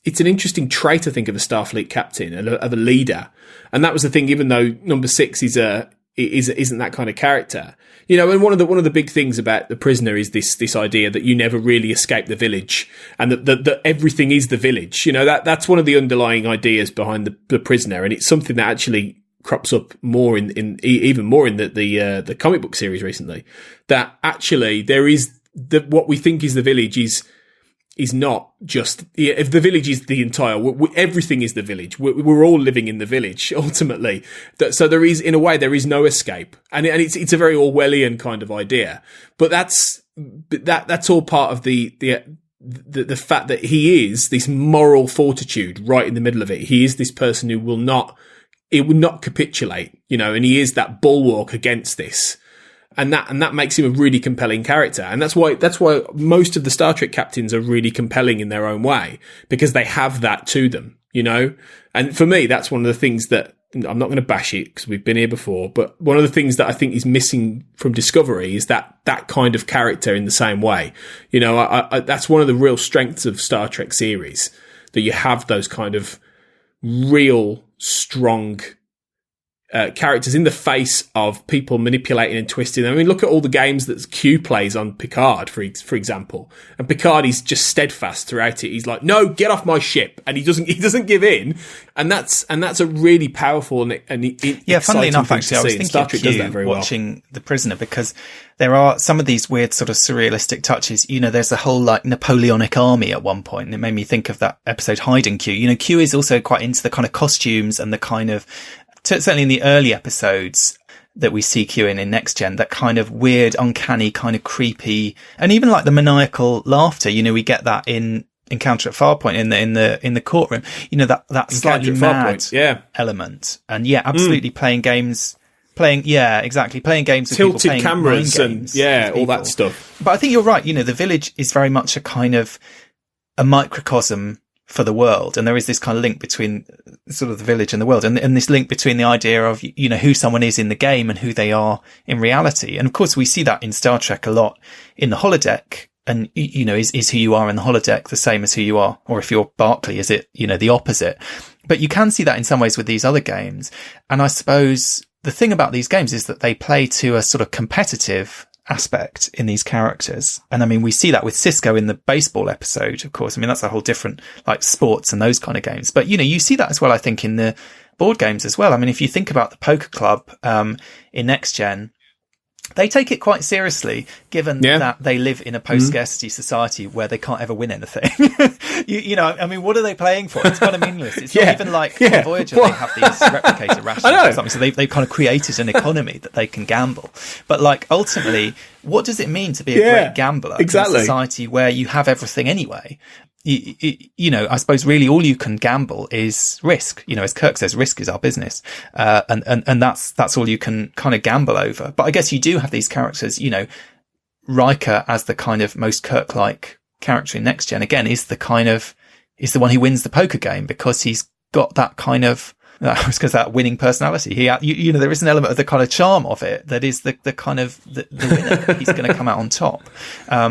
it's an interesting trait, I think, of a Starfleet captain and of a leader. And that was the thing, even though number 6 isn't that kind of character. You know, and one of the big things about The Prisoner is this idea that you never really escape the village, and that everything is the village. You know, that's one of the underlying ideas behind the Prisoner, and it's something that actually crops up more even more in the comic book series recently. That actually there is what we think is the village is not just, if the village is the entire, everything is the village. We're all living in the village ultimately. So there is, in a way, there is no escape, and it's a very Orwellian kind of idea. But that's all part of the fact that he is this moral fortitude right in the middle of it. He is this person who will not capitulate, and he is that bulwark against this. And that makes him a really compelling character. And that's why most of the Star Trek captains are really compelling in their own way, because they have that to them, And for me, that's one of the things that, I'm not going to bash it because we've been here before, but one of the things that I think is missing from Discovery is that kind of character in the same way. That's one of the real strengths of Star Trek series, that you have those kind of real strong characters in the face of people manipulating and twisting. I mean, look at all the games that Q plays on Picard, for example. And Picard is just steadfast throughout it. He's like, "No, get off my ship," and he doesn't give in. And that's a really powerful and funnily enough, actually, I was thinking Star Trek does that very well. Watching The Prisoner, because there are some of these weird sort of surrealistic touches. There's a whole like Napoleonic army at one point, and it made me think of that episode Hiding Q. Q is also quite into the kind of costumes and the kind of, certainly in the early episodes that we see Q in Next Gen, that kind of weird, uncanny, kind of creepy, and even like the maniacal laughter. We get that in Encounter at Farpoint in the courtroom. That slightly mad element, and absolutely playing games with tilted people, cameras and all that stuff. But I think you're right. The village is very much a kind of a microcosm for the world, and there is this kind of link between sort of the village and the world, and this link between the idea of who someone is in the game and who they are in reality. And of course we see that in Star Trek a lot in the holodeck, and is who you are in the holodeck the same as who you are, or if you're Barclay, is it the opposite? But you can see that in some ways with these other games. And I suppose the thing about these games is that they play to a sort of competitive aspect in these characters. And I mean, we see that with Cisco in the baseball episode, of course. I mean, that's a whole different, like, sports and those kind of games. But, you see that as well, I think, in the board games as well. I mean, if you think about the Poker Club in Next Gen, they take it quite seriously, given that they live in a post-scarcity society where they can't ever win anything. I mean, what are they playing for? It's kind of meaningless. It's not even like on Voyager, they have these replicator rations or something. So they've kind of created an economy that they can gamble. But like, ultimately, what does it mean to be a great gambler in a society where you have everything anyway? I suppose really all you can gamble is risk. As Kirk says, risk is our business. And that's all you can kind of gamble over. But I guess you do have these characters, Riker as the kind of most Kirk-like character in Next Gen, again, is the one who wins the poker game, because he's got that kind of, because that winning personality. There is an element of the kind of charm of it that is the kind of the winner. He's going to come out on top.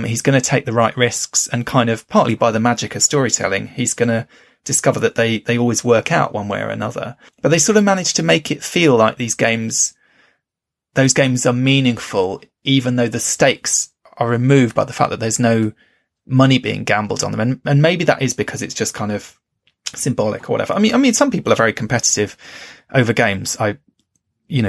He's going to take the right risks, and kind of partly by the magic of storytelling, he's going to discover that they always work out one way or another. But they sort of manage to make it feel like those games are meaningful, even though the stakes are removed by the fact that there's no money being gambled on them. And maybe that is because it's just kind of symbolic or whatever. I mean, some people are very competitive over games. I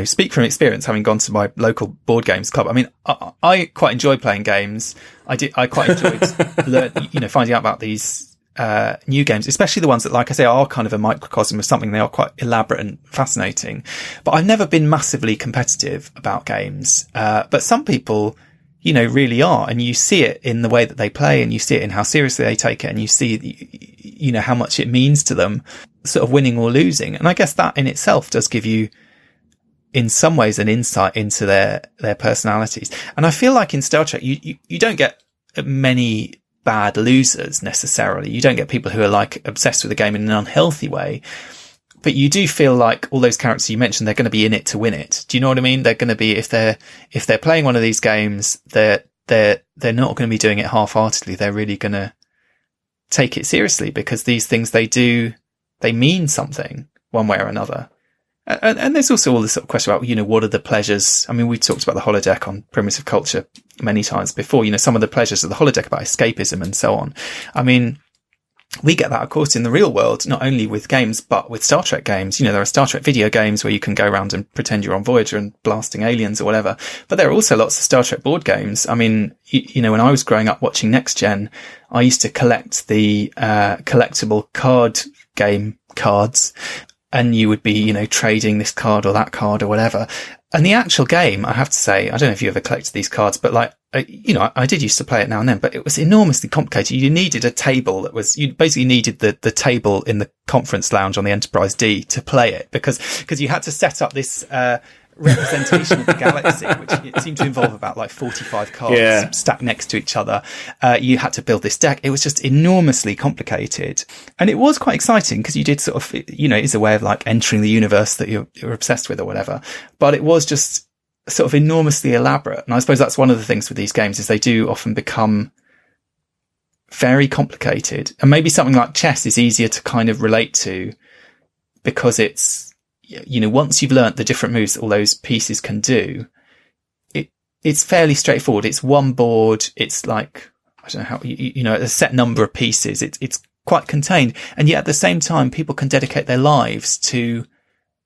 speak from experience, having gone to my local board games club. I mean, I quite enjoy playing games. I quite enjoyed finding out about these new games, especially the ones that, like I say, are kind of a microcosm of something. They are quite elaborate and fascinating. But I've never been massively competitive about games. But some people, really are. And you see it in the way that they play, and you see it in how seriously they take it, and you see, how much it means to them, sort of winning or losing. And I guess that in itself does give you, in some ways, an insight into their personalities. And I feel like in Star Trek, you don't get many bad losers necessarily. You don't get people who are like obsessed with the game in an unhealthy way. But you do feel like all those characters you mentioned, they're going to be in it to win it. Do you know what I mean? They're going to be, if they're playing one of these games, they're not going to be doing it half-heartedly. They're really going to take it seriously, because these things they mean something one way or another. And there's also all this sort of question about, what are the pleasures? I mean, we've talked about the holodeck on Primitive Culture many times before, some of the pleasures of the holodeck about escapism and so on. I mean, we get that, of course, in the real world, not only with games, but with Star Trek games. You know, there are Star Trek video games where you can go around and pretend you're on Voyager and blasting aliens or whatever. But there are also lots of Star Trek board games. I mean, you know, when I was growing up watching Next Gen, I used to collect the collectible card game cards. And you would be, you know, trading this card or that card or whatever. And the actual game, I have to say, I don't know if you ever collected these cards, but like, you know, I did used to play it now and then, but it was enormously complicated. You needed a table you basically needed the table in the conference lounge on the Enterprise D to play it because you had to set up this, representation of the galaxy, which it seemed to involve about like 45 cards stacked next to each other. You had to build this deck. It was just enormously complicated. And it was quite exciting because you did sort of, you know, it's a way of like entering the universe that you're obsessed with or whatever. But it was just sort of enormously elaborate. And I suppose that's one of the things with these games is they do often become very complicated. And maybe something like chess is easier to kind of relate to because it's, you know, once you've learnt the different moves that all those pieces can do, it's fairly straightforward. It's one board. It's like, I don't know how, you know, a set number of pieces. It's quite contained. And yet at the same time, people can dedicate their lives to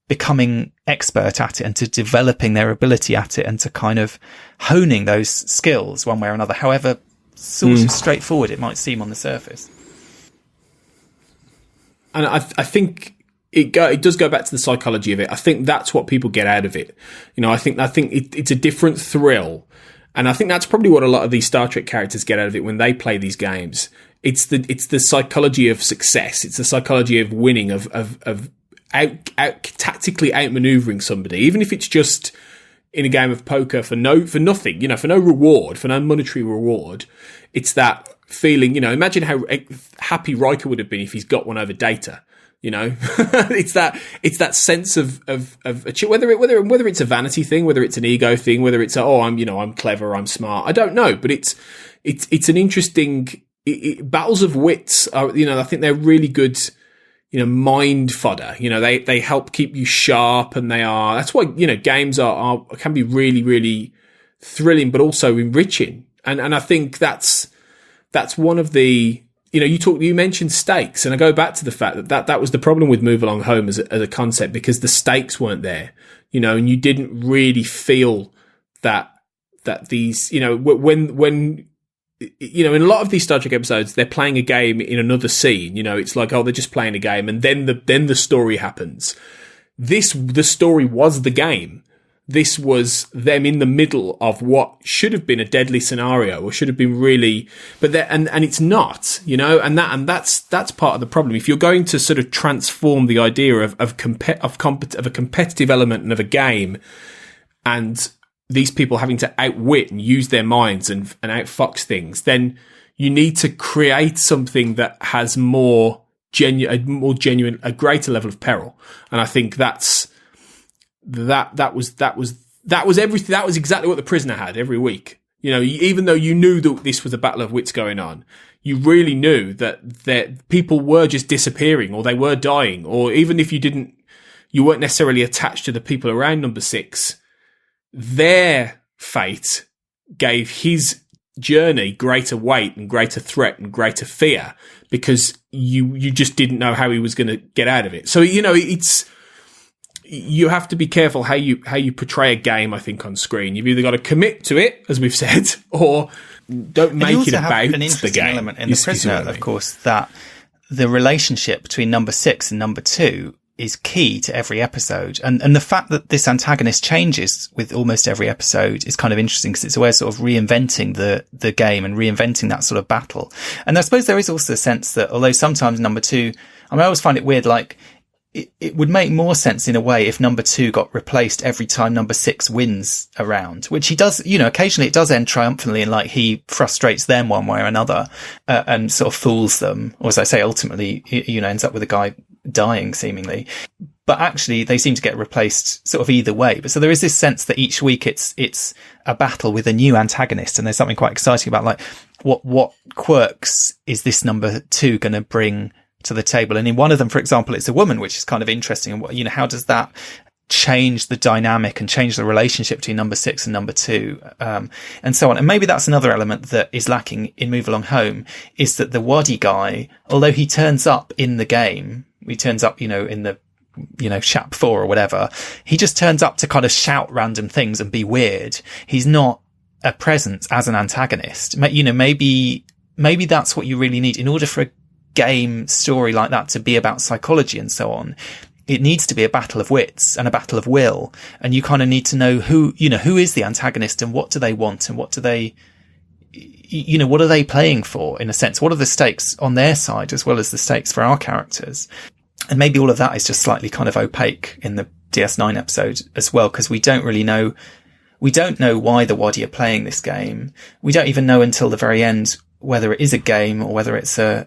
becoming expert at it and to developing their ability at it and to kind of honing those skills one way or another, however sort of straightforward it might seem on the surface. And I think it does go back to the psychology of it. I think that's what people get out of it. You know, I think it's a different thrill. And I think that's probably what a lot of these Star Trek characters get out of it when they play these games. It's the psychology of success. It's the psychology of winning, of tactically outmaneuvering somebody, even if it's just in a game of poker for nothing, you know, for no reward, for no monetary reward. It's that feeling, you know, imagine how happy Riker would have been if he's got one over Data. You know, it's that sense of whether it's a vanity thing, whether it's an ego thing, whether it's I'm clever, I'm smart. I don't know, but it's an interesting battles of wits are, you know, I think they're really good, you know, mind fodder. You know, they help keep you sharp, and that's why, you know, games can be really, really thrilling, but also enriching. And I think that's one of the, you know, you mentioned stakes, and I go back to the fact that was the problem with Move Along Home as a concept, because the stakes weren't there, you know, and you didn't really feel that these, you know, when, you know, in a lot of these Star Trek episodes, they're playing a game in another scene, you know, it's like, oh, they're just playing a game, and then the story happens. The story was the game. This was them in the middle of what should have been a deadly scenario, or should have been really, but and it's not, you know, and that's part of the problem. If you're going to sort of transform the idea of a competitive element and of a game, and these people having to outwit and use their minds and outfox things, then you need to create something that has a greater level of peril. And I think that was everything. That was exactly what The Prisoner had every week. You know, even though you knew that this was a battle of wits going on, you really knew that people were just disappearing, or they were dying, or even if you weren't necessarily attached to the people around Number 6, their fate gave his journey greater weight and greater threat and greater fear, because you just didn't know how he was going to get out of it. So, you know, you have to be careful how you portray a game, I think, on screen. You've either got to commit to it, as we've said, or don't make it about an interesting the game. Element in The Prisoner, of course, that the relationship between Number 6 and Number 2 is key to every episode. And the fact that this antagonist changes with almost every episode is kind of interesting, because it's a way of sort of reinventing the game and reinventing that sort of battle. And I suppose there is also a sense that, although sometimes Number 2, I mean, I always find it weird, like, it would make more sense in a way if Number 2 got replaced every time Number 6 wins a round, which he does, you know, occasionally it does end triumphantly, and like he frustrates them one way or another, and sort of fools them. Or as I say, ultimately, you know, ends up with a guy dying seemingly. But actually they seem to get replaced sort of either way. But so there is this sense that each week it's a battle with a new antagonist, and there's something quite exciting about like what quirks is this Number 2 going to bring to the table. And in one of them, for example, it's a woman, which is kind of interesting. And, you know, how does that change the dynamic and change the relationship between number 6 and number 2, and so on. And maybe that's another element that is lacking in Move Along Home, is that the Wadi guy, although he turns up in the game, he turns up, in the, Chap 4 or whatever, he just turns up to kind of shout random things and be weird. He's not a presence as an antagonist. Maybe that's what you really need in order for a game story like that to be about psychology and so on. It needs to be a battle of wits and a battle of will. And you kind of need to know who is the antagonist and what do they want and what do they, what are they playing for, in a sense? What are the stakes on their side as well as the stakes for our characters? And maybe all of that is just slightly kind of opaque in the DS9 episode as well, because we don't know why the Wadi are playing this game. We don't even know until the very end whether it is a game or whether it's how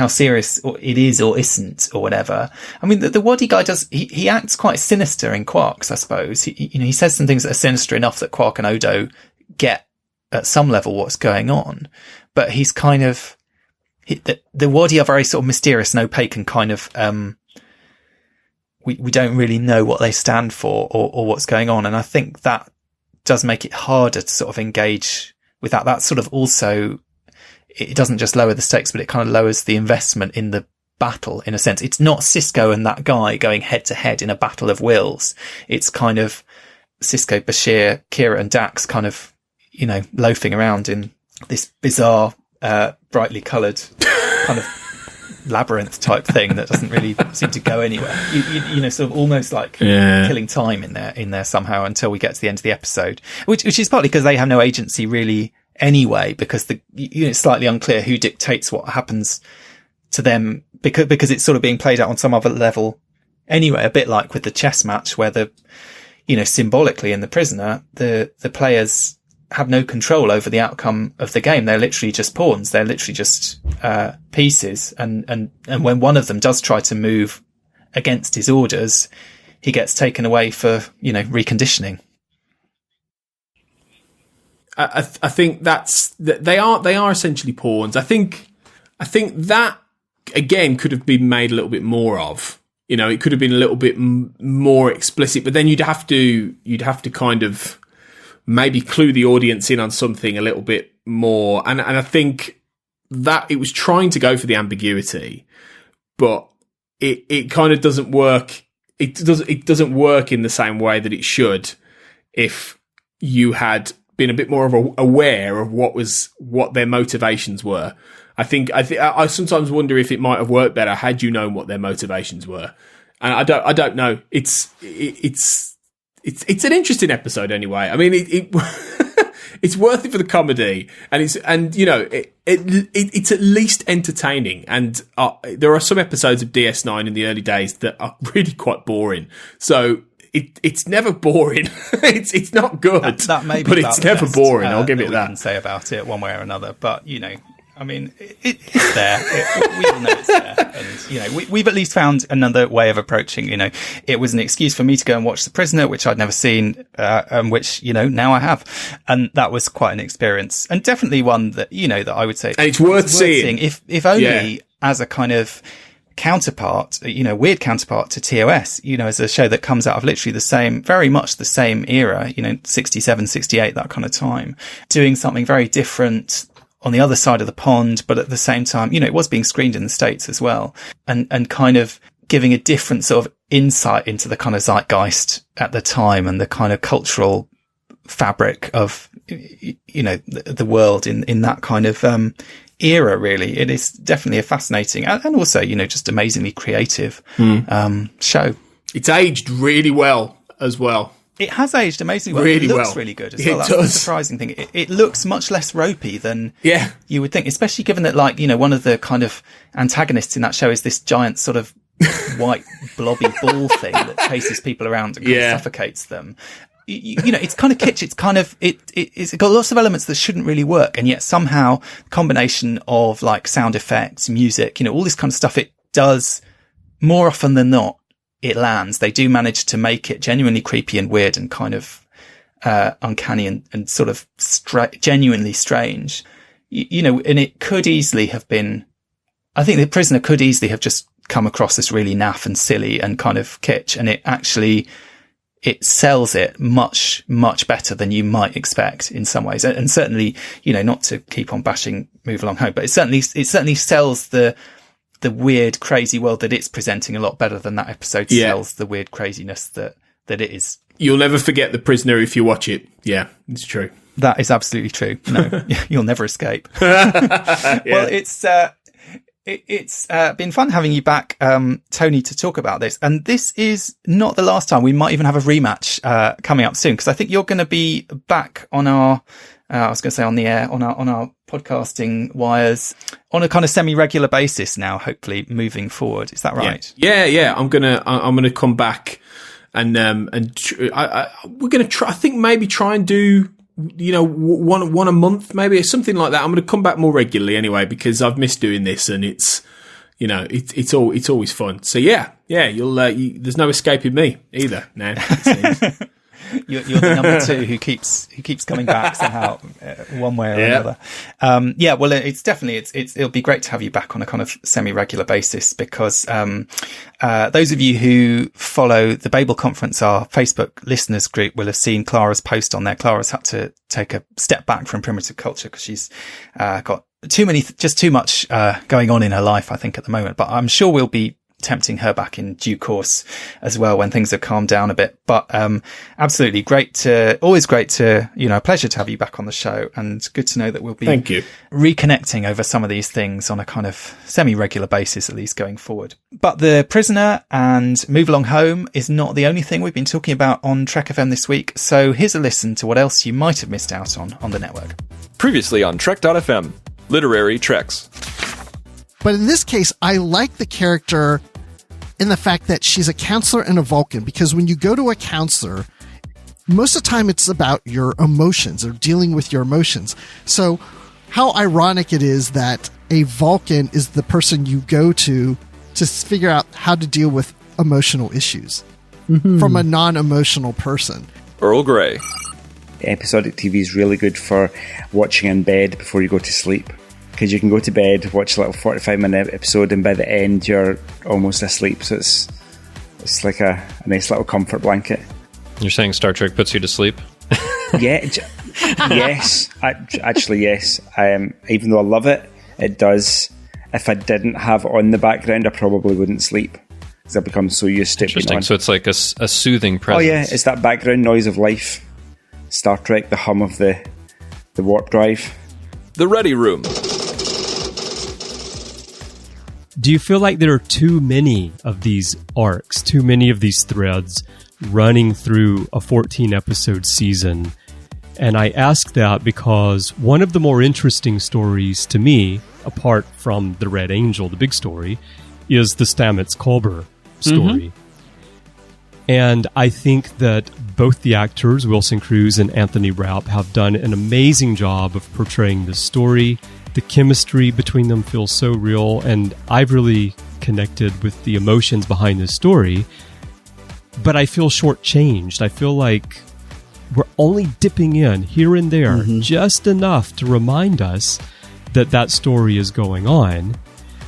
serious it is or isn't or whatever. I mean, the Wadi guy he acts quite sinister in Quarks, I suppose. He says some things that are sinister enough that Quark and Odo get at some level what's going on. But he's kind of, the Wadi are very sort of mysterious and opaque and kind of, we don't really know what they stand for or what's going on. And I think that does make it harder to sort of engage with that. That sort of also, it doesn't just lower the stakes, but it kind of lowers the investment in the battle, in a sense. It's not Sisko and that guy going head to head in a battle of wills. It's kind of Sisko, Bashir, Kira and Dax kind of, loafing around in this bizarre, brightly coloured kind of labyrinth type thing that doesn't really seem to go anywhere. Sort of almost like killing time in there somehow until we get to the end of the episode, which is partly because they have no agency really anyway, because it's slightly unclear who dictates what happens to them, because it's sort of being played out on some other level anyway, a bit like with the chess match where symbolically in The Prisoner, the players have no control over the outcome of the game. They're literally just pawns. They're literally just pieces. And when one of them does try to move against his orders, he gets taken away for, reconditioning. I think they are essentially pawns. I think that again could have been made a little bit more of. It could have been a little bit more explicit, but then you'd have to kind of maybe clue the audience in on something a little bit more. And I think that it was trying to go for the ambiguity, but it kind of doesn't work. It doesn't work in the same way that it should if you had been a bit more aware of what their motivations were. I sometimes wonder if it might have worked better had you known what their motivations were. And I don't know. It's an interesting episode anyway. I mean, it's worth it for the comedy, and it's at least entertaining. And there are some episodes of DS9 in the early days that are really quite boring. So it's never boring. it's not good. That may be, but it's never boring. I'll give it that. We can say about it one way or another, but I mean, it's there. We all know it's there. And, we've at least found another way of approaching, it was an excuse for me to go and watch The Prisoner, which I'd never seen, and which, now I have. And that was quite an experience, and definitely one that, that I would say. And it's worth seeing. If only as a kind of counterpart, weird counterpart to TOS, as a show that comes out of literally very much the same era, 67, 68, that kind of time, doing something very different on the other side of the pond, but at the same time, it was being screened in the States as well, and kind of giving a different sort of insight into the kind of zeitgeist at the time and the kind of cultural fabric of, the world in that kind of, era, really. It is definitely a fascinating and also, just amazingly creative, show. It's aged really well as well. It has aged amazingly well. Really it looks well. really good as well. That's the surprising thing. It looks much less ropey than you would think, especially given that, one of the kind of antagonists in that show is this giant sort of white blobby ball thing that chases people around and kind of suffocates them. It's kind of kitsch. It's kind of, it's got lots of elements that shouldn't really work. And yet somehow combination of sound effects, music, all this kind of stuff, it does more often than not. It lands. They do manage to make it genuinely creepy and weird and kind of uncanny and sort of genuinely strange. And it could easily have been, I think The Prisoner could easily have just come across as really naff and silly and kind of kitsch, and it sells it much, much better than you might expect in some ways. And certainly, not to keep on bashing Move Along Home, but it certainly sells the weird, crazy world that it's presenting a lot better than that episode sells the weird craziness that it is. You'll never forget The Prisoner if you watch it. Yeah, it's true. That is absolutely true. No, you'll never escape. Well, it's been fun having you back, Tony, to talk about this. And this is not the last time. We might even have a rematch coming up soon, because I think you're going to be back on our, I was going to say on the air, on our podcasting wires on a kind of semi-regular basis now, hopefully moving forward. Is that right? Yeah. I'm gonna come back and we're gonna try. I think maybe try and do one a month, maybe something like that. I'm going to come back more regularly anyway, because I've missed doing this, and it's it's always fun. So yeah, there's no escaping me either now. You're the number two who keeps coming back somehow, one way or another. Well, it's definitely it'll be great to have you back on a kind of semi-regular basis, because those of you who follow the Babel Conference, our Facebook listeners group, will have seen Clara's post on there. Clara's had to take a step back from primitive culture because she's got too much going on in her life, I think, at the moment. But I'm sure we'll be tempting her back in due course as well when things have calmed down a bit. But absolutely always great to a pleasure to have you back on the show, and good to know that we'll be reconnecting over some of these things on a kind of semi-regular basis, at least going forward. But The Prisoner and Move Along Home is not the only thing we've been talking about on Trek FM this week, so here's a listen to what else you might have missed out on the network. Previously on Trek.fm, Literary Treks. But in this case, I like the character in the fact that she's a counselor and a Vulcan, because when you go to a counselor, most of the time it's about your emotions or dealing with your emotions. So how ironic it is that a Vulcan is the person you go to figure out how to deal with emotional issues from a non-emotional person. Earl Grey. Episodic TV is really good for watching in bed before you go to sleep, because you can go to bed, watch a little 45-minute episode, and by the end you're almost asleep. So it's like a nice little comfort blanket. You're saying Star Trek puts you to sleep? Yeah, yes. Actually, yes. Even though I love it, it does. If I didn't have it on the background, I probably wouldn't sleep, because I've become so used to it. Interesting. So it's like a soothing presence. Oh yeah, it's that background noise of life. Star Trek, the hum of the warp drive. The Ready Room. Do you feel like there are too many of these arcs, too many of these threads running through a 14-episode season? And I ask that because one of the more interesting stories to me, apart from the Red Angel, the big story, is the Stamets-Culber story. And I think that both the actors, Wilson Cruz and Anthony Rapp, have done an amazing job of portraying this story. The chemistry between them feels so real, and I've really connected with the emotions behind this story. But I feel shortchanged. I feel like we're only dipping in here and there, just enough to remind us that story is going on.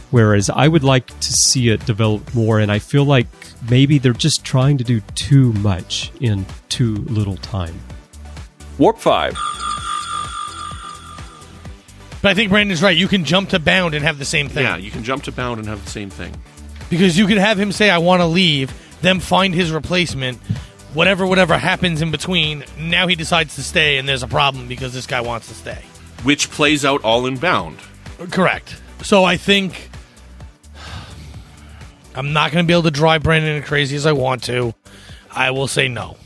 Whereas I would like to see it develop more, and I feel like maybe they're just trying to do too much in too little time. Warp 5. But I think Brandon's right. You can jump to Bound and have the same thing. Yeah, you can jump to Bound and have the same thing. Because you could have him say, I want to leave, then find his replacement, whatever happens in between, now he decides to stay, and there's a problem because this guy wants to stay. Which plays out all in Bound. Correct. So I think I'm not going to be able to drive Brandon as crazy as I want to. I will say no.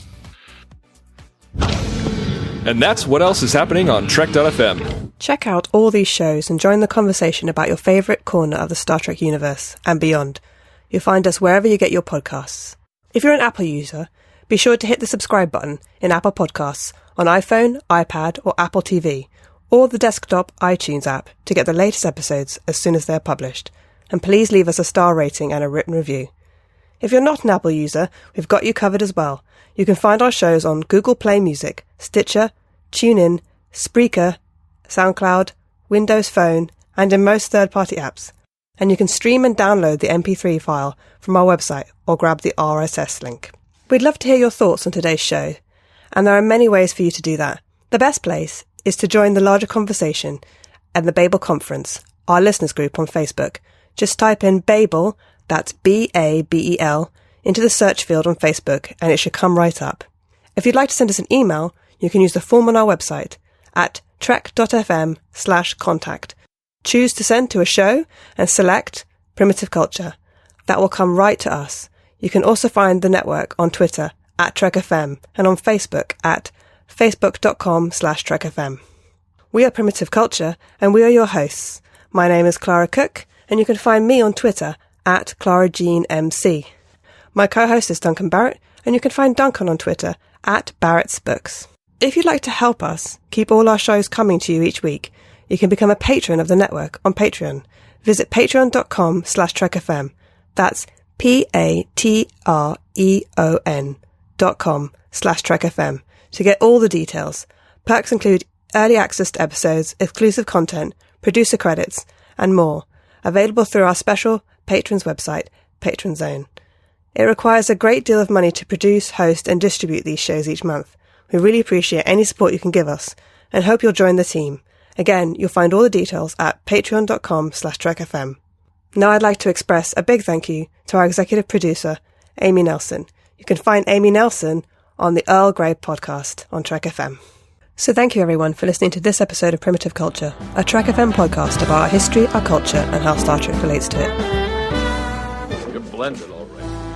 And that's what else is happening on Trek.fm. Check out all these shows and join the conversation about your favourite corner of the Star Trek universe and beyond. You'll find us wherever you get your podcasts. If you're an Apple user, be sure to hit the subscribe button in Apple Podcasts on iPhone, iPad or Apple TV, or the desktop iTunes app to get the latest episodes as soon as they're published. And please leave us a star rating and a written review. If you're not an Apple user, we've got you covered as well. You can find our shows on Google Play Music, Stitcher, TuneIn, Spreaker, SoundCloud, Windows Phone, and in most third-party apps. and you can stream and download the MP3 file from our website or grab the RSS link. We'd love to hear your thoughts on today's show, and there are many ways for you to do that. The best place is to join the larger conversation at the Babel Conference, our listeners group on Facebook. Just type in Babel, that's B-A-B-E-L, into the search field on Facebook and it should come right up. If you'd like to send us an email, you can use the form on our website at trek.fm/contact. Choose to send to a show and select Primitive Culture. That will come right to us. You can also find the network on Twitter at TrekFM and on Facebook at facebook.com/TrekFM. We are Primitive Culture and we are your hosts. My name is Clara Cook and you can find me on Twitter at ClaraJeanMC. My co-host is Duncan Barrett and you can find Duncan on Twitter at Barrett's Books. If you'd like to help us keep all our shows coming to you each week, you can become a patron of the network on Patreon. Visit patreon.com/TrekFM. That's patreon.com/TrekFM to get all the details. Perks include early access to episodes, exclusive content, producer credits, and more, available through our special patrons website, Patron Zone. It requires a great deal of money to produce, host, and distribute these shows each month. We really appreciate any support you can give us, and hope you'll join the team. Again, you'll find all the details at patreon.com/TrekFM. Now I'd like to express a big thank you to our executive producer, Amy Nelson. You can find Amy Nelson on the Earl Grey podcast on Trek FM. So thank you everyone for listening to this episode of Primitive Culture, a Trek FM podcast about our history, our culture, and how Star Trek relates to it. You're blended, all right.